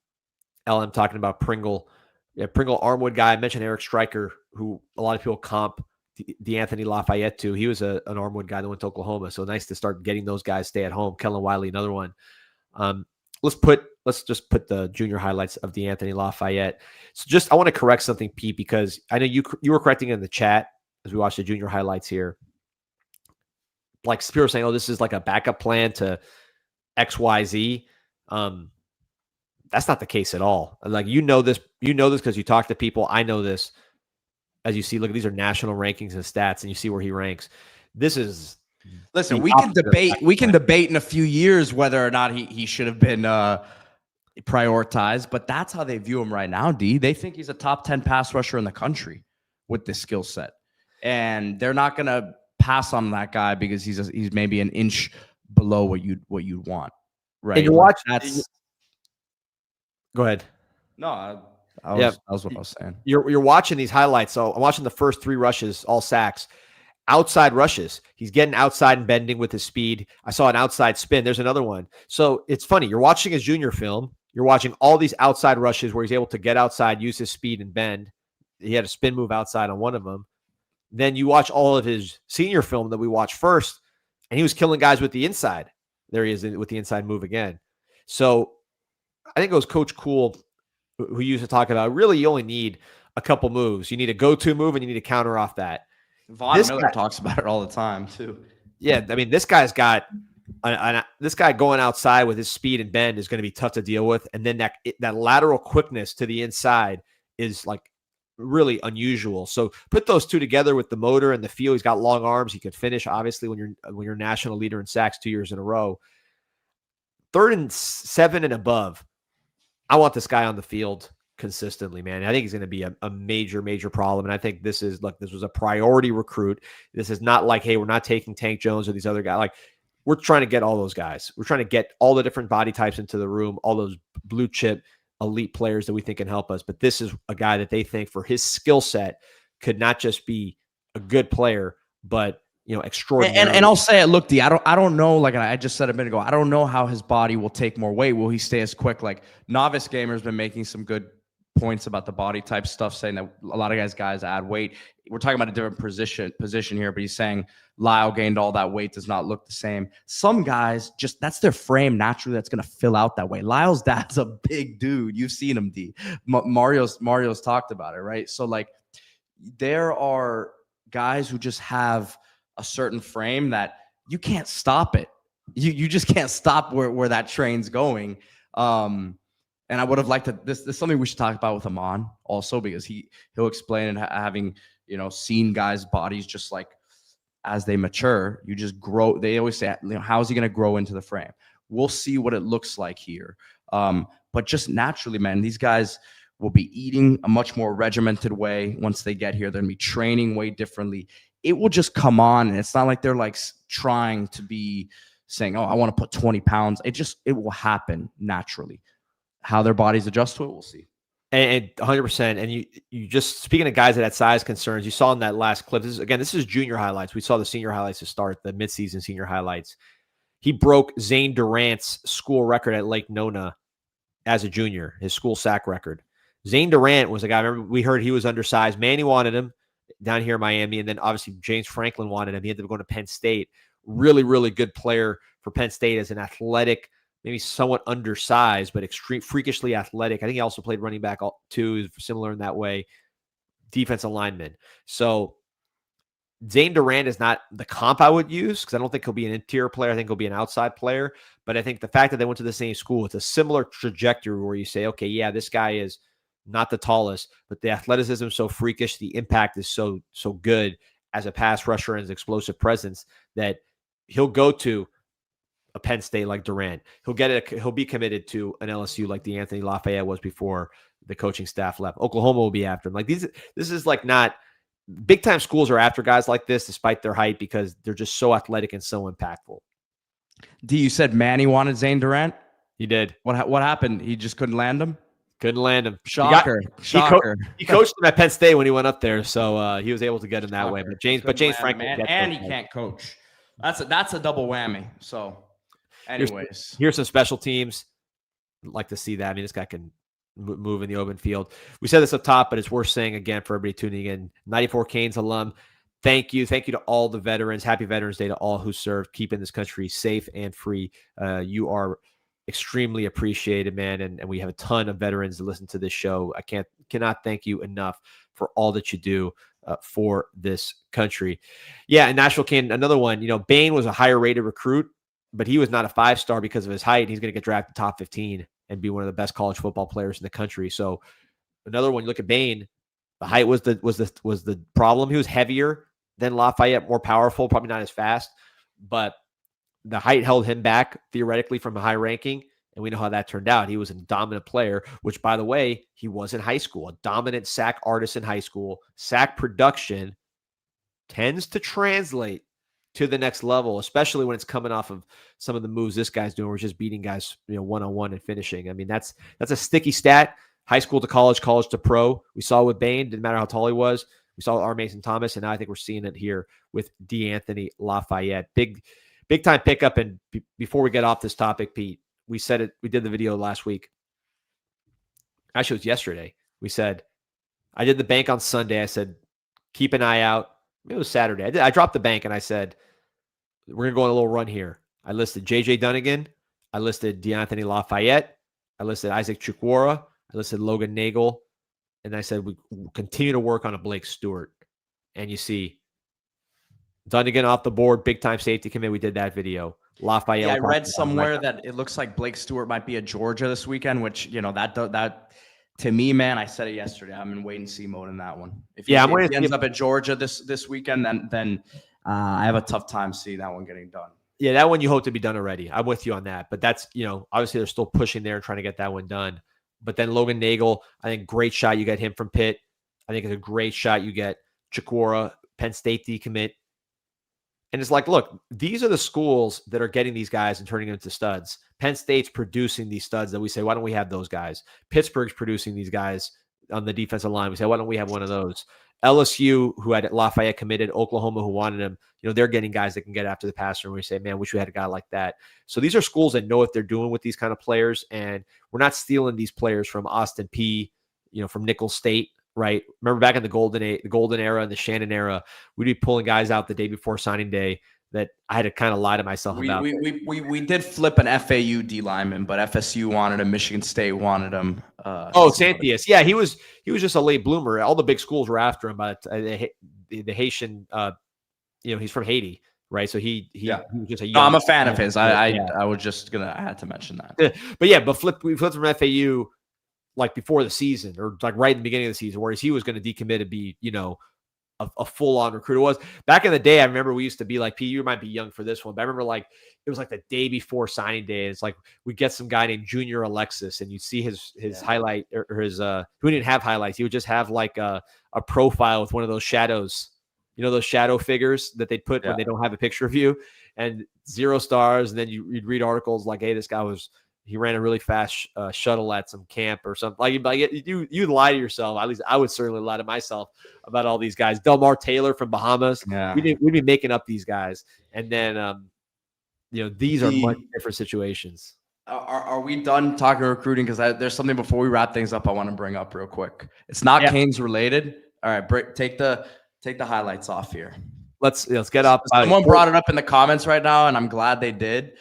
talking about Pringle. Yeah, Pringle Armwood guy. I mentioned Eric Stryker, who a lot of people comp DeAnthony Lafayette to. He was an Armwood guy that went to Oklahoma. So nice to start getting those guys stay at home. Kellen Wiley, another one. Let's just put the junior highlights of DeAnthony Lafayette. So I want to correct something, Pete, because I know you were correcting in the chat as we watch the junior highlights here. Like people were saying, oh, this is like a backup plan to XYZ. That's not the case at all. Like, you know this because you talk to people. I know this. As you see, look, these are national rankings and stats, and you see where he ranks. This is listen. We can debate in a few years whether or not he should have been prioritized, but that's how they view him right now. They think he's a top 10 pass rusher in the country with this skill set, and they're not going to pass on that guy because he's maybe an inch below what you'd want. Right? And you watch that's. Go ahead. No, that was what I was saying. You're watching these highlights. So I'm watching the first 3 rushes, all sacks, outside rushes. He's getting outside and bending with his speed. I saw an outside spin. There's another one. So it's funny. You're watching his junior film. You're watching all these outside rushes where he's able to get outside, use his speed and bend. He had a spin move outside on one of them. Then you watch all of his senior film that we watched first, and he was killing guys with the inside. There he is with the inside move again. So I think it was Coach Cool who used to talk about, really, you only need a couple moves. You need a go-to move, and you need to counter off that. Von Miller talks about it all the time, too. Yeah, I mean, this guy's got this guy going outside with his speed and bend is going to be tough to deal with. And then that lateral quickness to the inside is like really unusual. So put those two together with the motor and the feel. He's got long arms. He could finish, obviously, when you're national leader in sacks 2 years in a row. 3rd and 7 and above. I want this guy on the field consistently, man. I think he's going to be a major, major problem. And I think this was a priority recruit. This is not like, hey, we're not taking Tank Jones or these other guys. Like, we're trying to get all those guys. We're trying to get all the different body types into the room, all those blue chip elite players that we think can help us. But this is a guy that they think for his skill set could not just be a good player, but extraordinary. And I'll say it, look, D, I don't know, like I just said a minute ago, I don't know how his body will take more weight. Will he stay as quick? Like, Novice Gamer's been making some good points about the body type stuff, saying that a lot of guys add weight. We're talking about a different position here, but he's saying Lyle gained all that weight, does not look the same. Some guys, just that's their frame naturally that's going to fill out that way. Lyle's dad's a big dude. You've seen him, D. Mario's talked about it, right? So, like, there are guys who just have a certain frame that you can't stop it. You just can't stop where that train's going. And I would have liked to, this is something we should talk about with Ahmmon also, because he'll explain, and having, seen guys' bodies just like as they mature, you just grow. They always say, how is he going to grow into the frame? We'll see what it looks like here. But just naturally, man, these guys, will be eating a much more regimented way once they get here. They're going to be training way differently. It will just come on. And it's not like they're like trying to be saying, oh, I want to put 20 pounds. It will happen naturally. How their bodies adjust to it, we'll see. And 100%. And you just, speaking of guys that had size concerns, you saw in that last clip, this is junior highlights. We saw the senior highlights to start, the midseason senior highlights. He broke Zane Durant's school record at Lake Nona as a junior, his school sack record. Zane Durant was a guy, remember, we heard he was undersized. Manny wanted him down here in Miami, and then obviously James Franklin wanted him. He ended up going to Penn State. Really, really good player for Penn State as an athletic, maybe somewhat undersized, but freakishly athletic. I think he also played running back too, similar in that way. Defensive lineman. So Zane Durant is not the comp I would use because I don't think he'll be an interior player. I think he'll be an outside player. But I think the fact that they went to the same school, it's a similar trajectory where you say, okay, yeah, this guy is not the tallest, but the athleticism is so freakish. The impact is so good as a pass rusher and his explosive presence that he'll go to a Penn State like Durant. He'll be committed to an LSU like the Anthony Lafayette was before the coaching staff left. Oklahoma will be after him. Like this is like not big time schools are after guys like this despite their height because they're just so athletic and so impactful. D, you said Manny wanted Zane Durant? He did. What happened? He just couldn't land him? Couldn't land him. Shocker. He coached him at Penn State when he went up there, so he was able to get him that way. But James Franklin, and he can't coach. That's a double whammy. So, anyways, here's some special teams. I'd like to see that. I mean, this guy can move in the open field. We said this up top, but it's worth saying again for everybody tuning in. 94 Canes alum. Thank you to all the veterans. Happy Veterans Day to all who served, keeping this country safe and free. You are extremely appreciated, man. And we have a ton of veterans that listen to this show. I cannot thank you enough for all that you do for this country. Yeah, and Nashville Can, another one. Bain was a higher rated recruit, but he was not a 5-star because of his height. He's going to get drafted top 15 and be one of the best college football players in the country. So another one, you look at Bain, the height was the problem. He was heavier than Lafayette, more powerful, probably not as fast, but the height held him back theoretically from a high ranking. And we know how that turned out. He was a dominant player, which, by the way, he was in high school, a dominant sack artist in high school. Sack production tends to translate to the next level, especially when it's coming off of some of the moves this guy's doing. We're just beating guys, one-on-one and finishing. I mean, that's a sticky stat. High school to college, college to pro. We saw with Bain, didn't matter how tall he was. We saw R. Mason Thomas, and now I think we're seeing it here with D'Anthony Lafayette. Big time pickup. And before we get off this topic, Pete, we said it. We did the video last week. Actually, it was yesterday. We said, I did the bank on Sunday. I said, keep an eye out. It was Saturday. I dropped the bank and I said, we're going to go on a little run here. I listed J.J. Dunnigan. I listed D'Anthony Lafayette. I listed Isaac Chukwura. I listed Logan Nagel. And I said, we continue to work on a Blake Stewart. And you see Dunnigan off the board, big time safety commit. We did that video. Lafayette. Yeah, I read somewhere that it looks like Blake Stewart might be at Georgia this weekend, which, that to me, man, I said it yesterday. I'm in wait and see mode in that one. If he ends up at Georgia this weekend, then I have a tough time seeing that one getting done. Yeah, that one you hope to be done already. I'm with you on that. But that's, obviously they're still pushing there and trying to get that one done. But then Logan Nagel, I think great shot. You get him from Pitt. I think it's a great shot. You get Chukwura, Penn State decommit. And it's like, look, these are the schools that are getting these guys and turning them into studs. Penn State's producing these studs that we say, why don't we have those guys? Pittsburgh's producing these guys on the defensive line. We say, why don't we have one of those? LSU, who had Lafayette committed, Oklahoma, who wanted him, they're getting guys that can get after the passer. And we say, man, wish we had a guy like that. So these are schools that know what they're doing with these kind of players. And we're not stealing these players from Austin P, from Nicholls State, right? Remember back in the golden era and the Shannon era, we'd be pulling guys out the day before signing day that I had to kind of lie to myself about. We did flip an FAU D lineman, but FSU wanted him, Michigan State wanted him. Santias. Yeah, he was just a late bloomer. All the big schools were after him, but the Haitian, he's from Haiti, right? So he was just a young. No, I'm a fan of his. I was just I had to mention that. But we flipped from FAU like before the season or like right in the beginning of the season, whereas he was going to decommit and be, a full-on recruiter was. Back in the day, I remember we used to be like, P, you might be young for this one, but I remember like it was like the day before signing day. It's like we get some guy named Junior Alexis, and you see his highlight or his who didn't have highlights. He would just have like a profile with one of those shadows, those shadow figures that they put when they don't have a picture of you, and 0 stars. And then you'd read articles like, hey, this guy he ran a really fast shuttle at some camp or something. Like you lie to yourself. At least I would certainly lie to myself about all these guys. Delmar Taylor from Bahamas. Yeah. We'd be making up these guys. And then, these are much different situations. Are we done talking recruiting? Because there's something before we wrap things up I want to bring up real quick. It's not Canes related. All right, take the highlights off here. Let's get up. Someone brought it up in the comments right now, and I'm glad they did.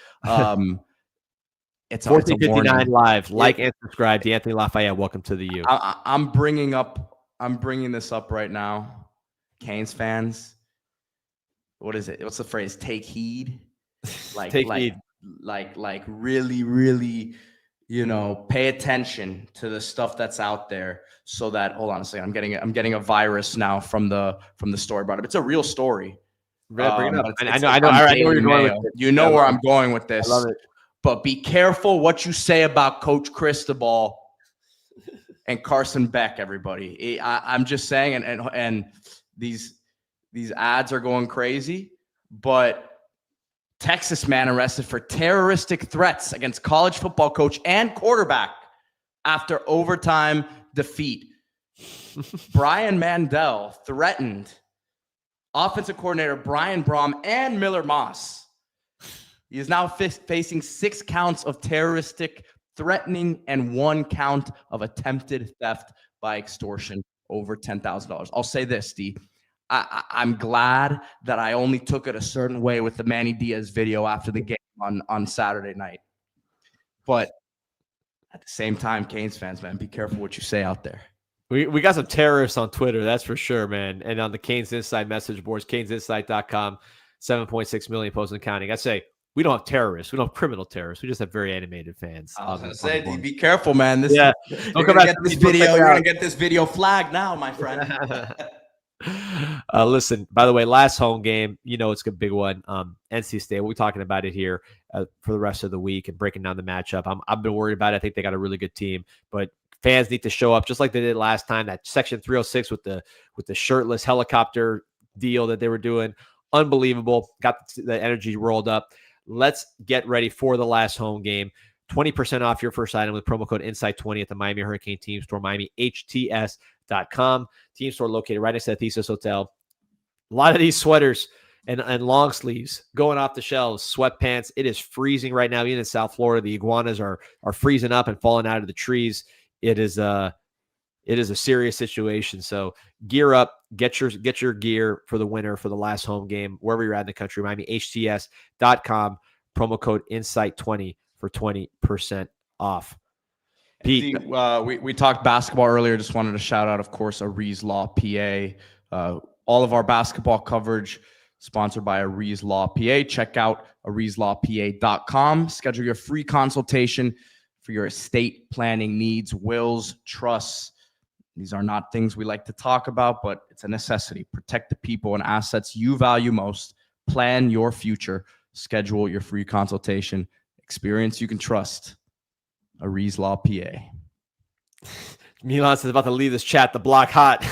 It's 1459 live. Like and subscribe. D'Anthony Lafayette, welcome to the U. I'm bringing this up right now. Canes fans, what is it? What's the phrase? Take heed. Like take heed. Like really, really, pay attention to the stuff that's out there. So that, hold on a second, I'm getting a virus now from the story brought up. It's a real story. Bring it up. I know where you're going with it. You know where I'm going with this. I love it. But be careful what you say about Coach Cristobal and Carson Beck, everybody. I'm just saying, and these ads are going crazy, but Texas man arrested for terroristic threats against college football coach and quarterback after overtime defeat. Brian Mandel threatened offensive coordinator Brian Brom and Miller Moss. He is now facing 6 counts of terroristic threatening and 1 count of attempted theft by extortion over $10,000. I'll say this, D. I'm glad that I only took it a certain way with the Manny Diaz video after the game on Saturday night. But at the same time, Canes fans, man, be careful what you say out there. We got some terrorists on Twitter, that's for sure, man. And on the Canes Insight message boards, CanesInsight.com, 7.6 million posts and counting. I say, we don't have terrorists. We don't have criminal terrorists. We just have very animated fans. I was going to say, be careful, man. You're going to get this video flagged now, my friend. Listen, by the way, last home game, it's a big one. NC State, we're talking about it here for the rest of the week and breaking down the matchup. I've been worried about it. I think they got a really good team, but fans need to show up just like they did last time. That Section 306 with the shirtless helicopter deal that they were doing, unbelievable. Got the energy rolled up. Let's get ready for the last home game. 20% off your first item with promo code INSIGHT20 at the Miami Hurricane Team Store, MiamiHTS.com. Team store located right next to the Thesis Hotel. A lot of these sweaters and long sleeves going off the shelves, sweatpants. It is freezing right now, even in South Florida. The iguanas are freezing up and falling out of the trees. It is a serious situation. So gear up, get your gear for the winter for the last home game, wherever you're at in the country. MiamiHTS.com, promo code INSIGHT20 for 20% off. Pete, we talked basketball earlier. Just wanted to shout out, of course, Aries Law PA. All of our basketball coverage sponsored by Aries Law PA. Check out AriesLawPA.com. Schedule your free consultation for your estate planning needs, wills, trusts. These are not things we like to talk about, but it's a necessity. Protect the people and assets you value most. Plan your future. Schedule your free consultation. Experience you can trust. Aries Law PA. Milan's about to leave this chat the block hot.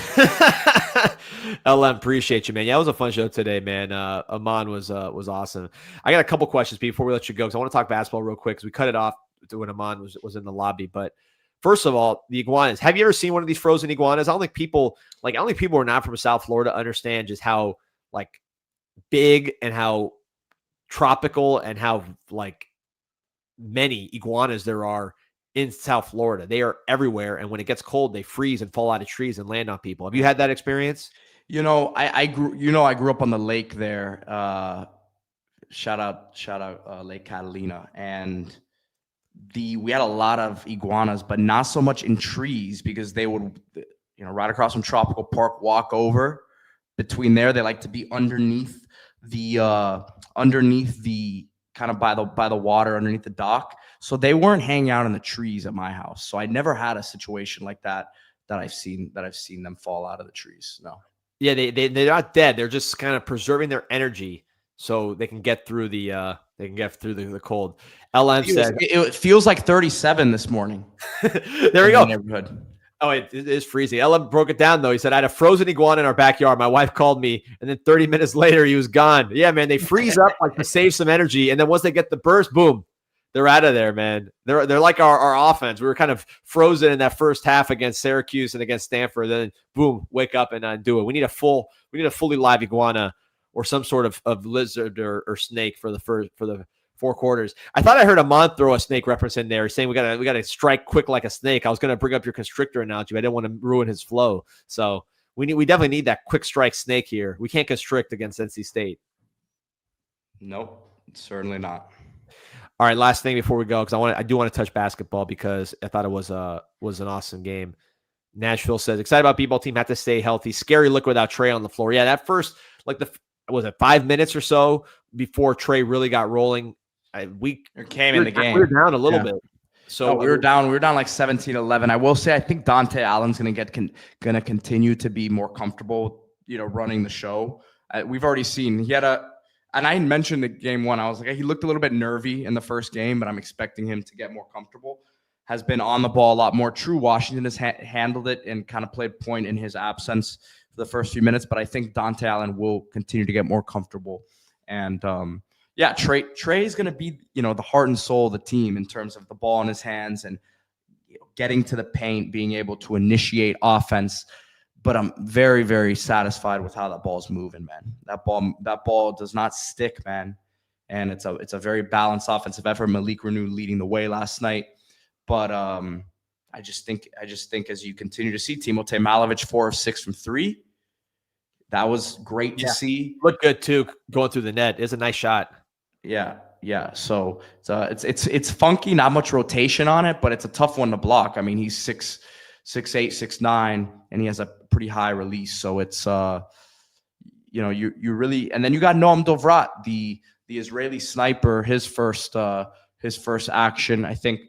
LM, appreciate you, man. Yeah, it was a fun show today, man. Ahmmon was awesome. I got a couple questions before we let you go because I want to talk basketball real quick because we cut it off when Ahmmon was in the lobby. But first of all, the iguanas. Have you ever seen one of these frozen iguanas? I don't think people who are not from South Florida understand just how big and how tropical and how many iguanas there are in South Florida. They are everywhere, and when it gets cold, they freeze and fall out of trees and land on people. Have you had that experience? I grew up on the lake there. Shout out Lake Catalina, and we had a lot of iguanas, but not so much in trees because they would, right across from Tropical Park, walk over. Between there, they like to be underneath the kind of by the water underneath the dock. So they weren't hanging out in the trees at my house. So I never had a situation like that I've seen them fall out of the trees. No. Yeah, they're not dead. They're just kind of preserving their energy so they can get through the the cold. LM said it feels like 37 this morning. There we go. Neighborhood. Oh, it is freezing. LM broke it down though. He said, I had a frozen iguana in our backyard. My wife called me, and then 30 minutes later he was gone. Yeah, man, they freeze up like to save some energy, and then once they get the burst, boom, they're out of there, man. They're like our offense. We were kind of frozen in that first half against Syracuse and against Stanford. Then boom, wake up and do it. We need a fully live iguana or some sort of lizard or snake for the 4 quarters. I thought I heard Ahmmon throw a snake reference in there, saying we gotta strike quick like a snake. I was gonna bring up your constrictor analogy, but I didn't want to ruin his flow. So we definitely need that quick strike snake here. We can't constrict against NC State. Nope, certainly not. All right, last thing before we go, because I do want to touch basketball because I thought it was an awesome game. Nashville says, excited about B-ball team, had to stay healthy. Scary look without Trey on the floor. Yeah, that first, was it 5 minutes or so before Trey really got rolling? We came in the game. We were down a little bit. So we were down like 17-11. I will say, I think Dante Allen's going to continue to be more comfortable, running the show. We've already seen he had and I mentioned the game one. I was like, he looked a little bit nervy in the first game, but I'm expecting him to get more comfortable. Has been on the ball a lot more. True Washington has handled it and kind of played point in his absence for the first few minutes, but I think Dante Allen will continue to get more comfortable. And Trey is going to be, the heart and soul of the team in terms of the ball in his hands and getting to the paint, being able to initiate offense. But I'm very, very satisfied with how that ball's moving, man. That ball does not stick, man. And it's a very balanced offensive effort. Malik Renew leading the way last night. But I just think as you continue to see Timothé Malovich 4 of 6 from 3, that was great to see. Looked good too, going through the net. It's a nice shot. Yeah. So it's funky, not much rotation on it, but it's a tough one to block. I mean, he's 6'8", 6'9", and he has a pretty high release. So it's you really, and then you got Noam Dovrat, the Israeli sniper, his first action. I think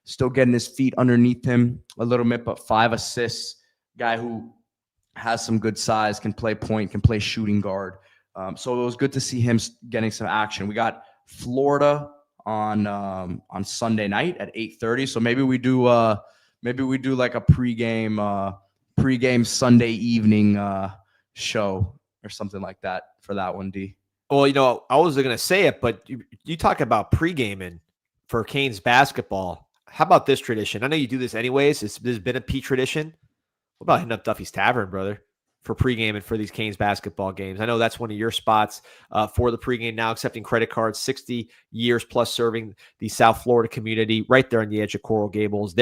still getting his feet underneath him a little bit, but 5 assists. Guy who has some good size, can play point, can play shooting guard. So it was good to see him getting some action. We got Florida on Sunday night at 8:30. So maybe we do like a pregame Sunday evening show or something like that for that one, D. Well, I was going to say it, but you talk about pregaming for Canes basketball. How about this tradition? I know you do this anyways. This has been a P tradition. What about hitting up Duffy's Tavern, brother, for pregaming for these Canes basketball games? I know that's one of your spots for the pregame, now accepting credit cards, 60 years plus serving the South Florida community right there on the edge of Coral Gables.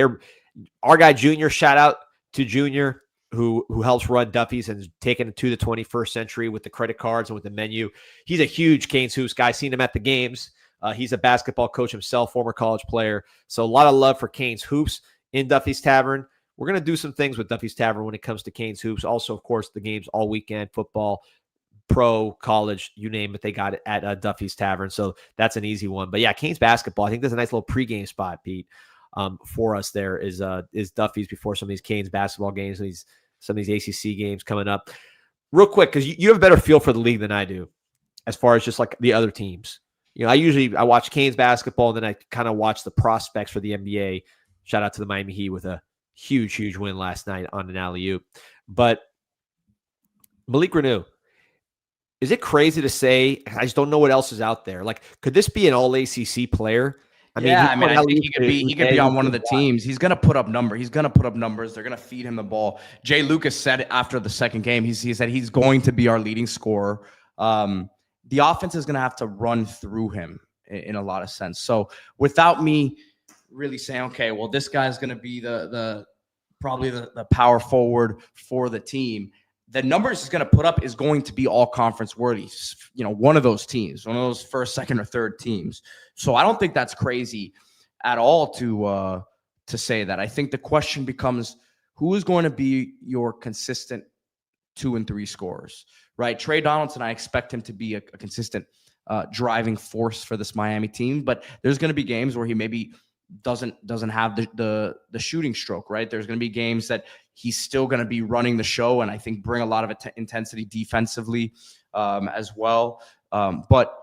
Our guy Junior, shout out to Junior, who helps run Duffy's and taking it to the 21st century with the credit cards and with the menu. He's a huge Canes Hoops guy. Seen him at the games. He's a basketball coach himself, former college player. So a lot of love for Canes Hoops in Duffy's Tavern. We're going to do some things with Duffy's Tavern when it comes to Canes Hoops. Also, of course, the games all weekend, football, pro, college, you name it, they got it at Duffy's Tavern. So that's an easy one. But yeah, Canes basketball, I think there's a nice little pregame spot, Pete, for us there is Duffy's before some of these Canes basketball games, some of these ACC games coming up. Real quick, because you have a better feel for the league than I do as far as just like the other teams. I watch Canes basketball, and then I kind of watch the prospects for the NBA. Shout out to the Miami Heat with a huge win last night on an alley-oop. But Malik Renew, is it crazy to say, I just don't know what else is out there. Like, could this be an all-ACC player? I think he could be on one of the teams. He's going to put up numbers. They're going to feed him the ball. Jay Lucas said after the second game, he said he's going to be our leading scorer. The offense is going to have to run through him in a lot of sense. So without me really saying, okay, well, this guy's going to be probably the power forward for the team, the numbers he's going to put up is going to be all conference worthy. One of those teams, one of those first, second, or third teams. So I don't think that's crazy at all to say that. I think the question becomes, who is going to be your consistent 2 and 3 scorers, right? Trey Donaldson, I expect him to be a consistent driving force for this Miami team, but there's going to be games where he maybe doesn't have the shooting stroke, right? There's going to be games that he's still going to be running the show, and I think bring a lot of intensity defensively as well. But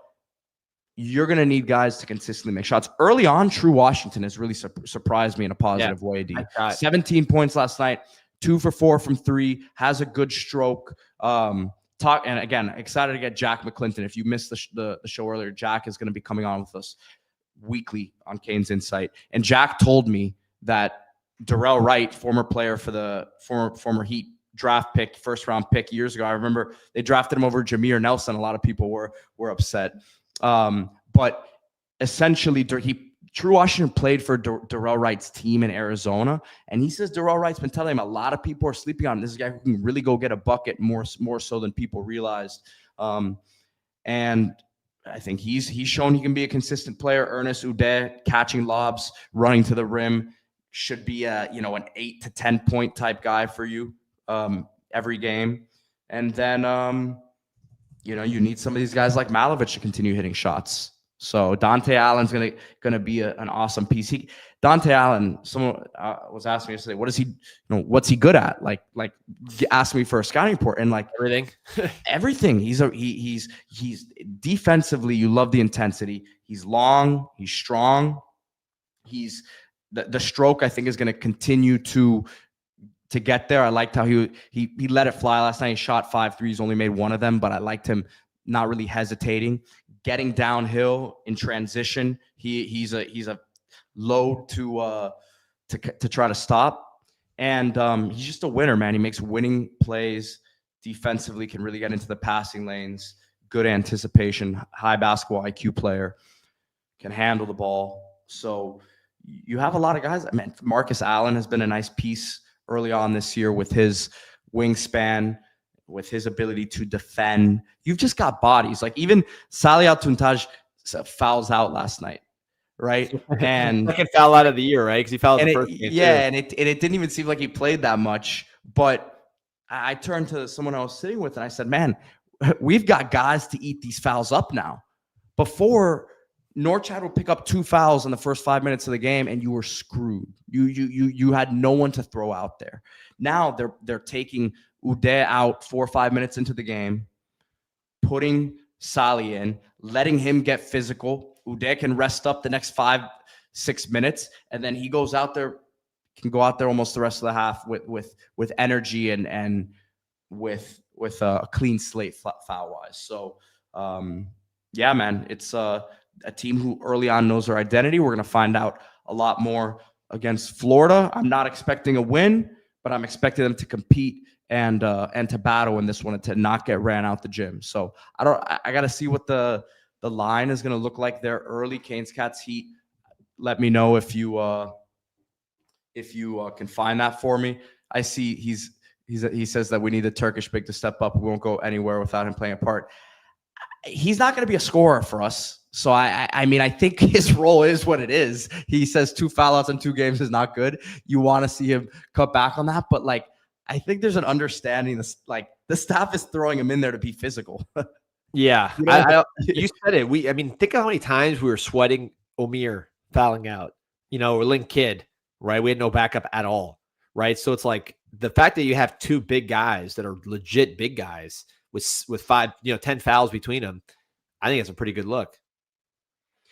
you're going to need guys to consistently make shots. Early on, True Washington has really surprised me in a positive way, D. 17 points last night, 2 for 4 from 3, has a good stroke. And again, excited to get Jack McClinton. If you missed the show earlier, Jack is going to be coming on with us weekly on CanesInSight. And Jack told me that Darrell Wright, former player for the former Heat draft pick, first round pick years ago. I remember they drafted him over Jameer Nelson. A lot of people were upset. But essentially, True Washington played for Darrell Wright's team in Arizona, and he says Darrell Wright's been telling him a lot of people are sleeping on him. This is a guy who can really go get a bucket more so than people realized. And I think he's shown he can be a consistent player. Ernest Ude catching lobs, running to the rim, should be an 8 to 10 point type guy for you every game. And then you need some of these guys like Malovich to continue hitting shots. So Dante Allen's gonna be an awesome piece. Dante Allen, someone was asking me yesterday, what's he good at? Like asked me for a scouting report, and like everything. He's defensively, you love the intensity. He's long, he's strong. He's the stroke, I think, is gonna continue to get there. I liked how he let it fly last night. He shot 5 threes, only made 1 of them, but I liked him not really hesitating, getting downhill in transition. He's a load to try to stop, and he's just a winner, man. He makes winning plays defensively, can really get into the passing lanes, good anticipation, high basketball IQ player, can handle the ball. So you have a lot of guys. I mean, Marcus Allen has been a nice piece early on this year with his wingspan, with his ability to defend. You've just got bodies. Like even Salih Al-Tuntaj fouls out last night, right? And second foul out of the year, right? Because he fouled the first game. Yeah, and it didn't even seem like he played that much. But I turned to someone I was sitting with and I said, man, we've got guys to eat these fouls up now. Before, Norchad would pick up 2 fouls in the first 5 minutes of the game, and you were screwed. You had no one to throw out there. Now they're taking Ude out 4 or 5 minutes into the game, putting Salih in, letting him get physical. Ude can rest up the next 5-6 minutes, and then he goes out there, can go out there almost the rest of the half with energy and with a clean slate foul wise. So yeah, man, it's a team who early on knows their identity. We're going to find out a lot more against Florida. I'm not expecting a win, but I'm expecting them to compete and to battle in this one and to not get ran out the gym. So I got to see what the line is going to look like there early. Canes Cats Heat. Let me know if you can find that for me. I see he says that we need the Turkish big to step up. We won't go anywhere without him playing a part. He's not going to be a scorer for us. So I mean, I think his role is what it is. He says 2 foul outs in 2 games is not good. You want to see him cut back on that, but like I think there's an understanding. This like the staff is throwing him in there to be physical. Yeah, you said it. Think of how many times we were sweating Omir fouling out. Or Link Kidd, right? We had no backup at all, right? So it's like the fact that you have 2 big guys that are legit big guys with 5, 10 fouls between them. I think it's a pretty good look.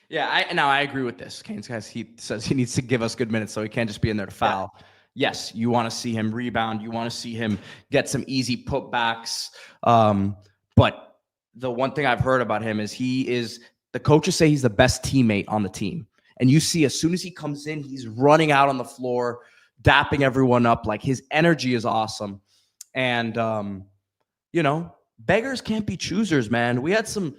Yeah, I agree with this. Canes guys, he says he needs to give us good minutes, so he can't just be in there to foul. Yeah. Yes, you want to see him rebound. You want to see him get some easy putbacks. But the one thing I've heard about him is the coaches say he's the best teammate on the team. And you see as soon as he comes in, he's running out on the floor, dapping everyone up. Like his energy is awesome. And, beggars can't be choosers, man. We had some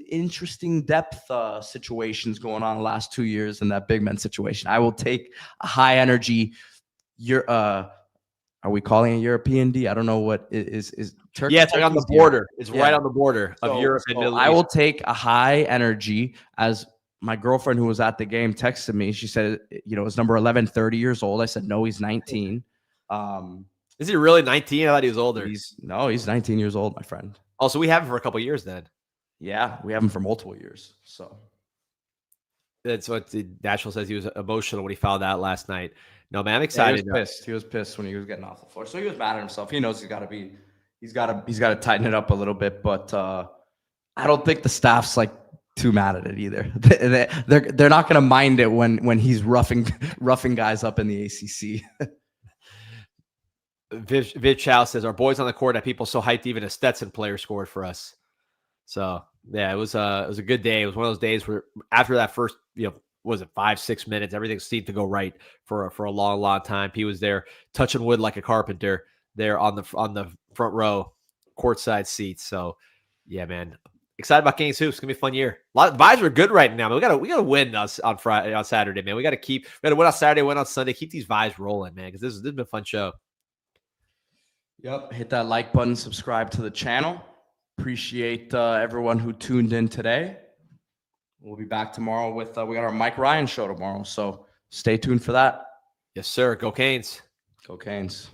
interesting depth situations going on the last 2 years in that big men situation. I will take a high energy. Are we calling it European D? I don't know what is Turkey. Yeah, it's right on the border. It's right on the border of Europe and Middle East. I will take a high energy. As my girlfriend who was at the game texted me, she said, it's number 11, 30 years old. I said, no, he's 19. Is he really 19? I thought he was older. He's 19 years old, my friend. Oh, so we have him for a couple of years then. Yeah, we have him for multiple years. So that's what the National says. He was emotional when he fouled out last night. No, man, I'm Yeah, excited. he was pissed. He was pissed when he was getting off the floor. So he was mad at himself. He knows he's got to tighten it up a little bit. But I don't think the staff's like too mad at it either. They're not going to mind it when he's roughing guys up in the ACC. Viv Chow says our boys on the court had people so hyped even a Stetson player scored for us. So yeah, it was a good day. It was one of those days where after that first, was it 5-6 minutes, everything seemed to go right for a long time. He was there touching wood like a carpenter there on the front row courtside seats. So yeah, man, excited about Canes hoops. It's gonna be a fun year. A lot of vibes are good right now. Man. We gotta win us on Saturday, man. We gotta win on Saturday, win on Sunday. Keep these vibes rolling, man, because this has been a fun show. Yep. Hit that like button, subscribe to the channel. Appreciate everyone who tuned in today. We'll be back tomorrow with, we got our Mike Ryan show tomorrow. So stay tuned for that. Yes, sir. Go Canes. Go Canes.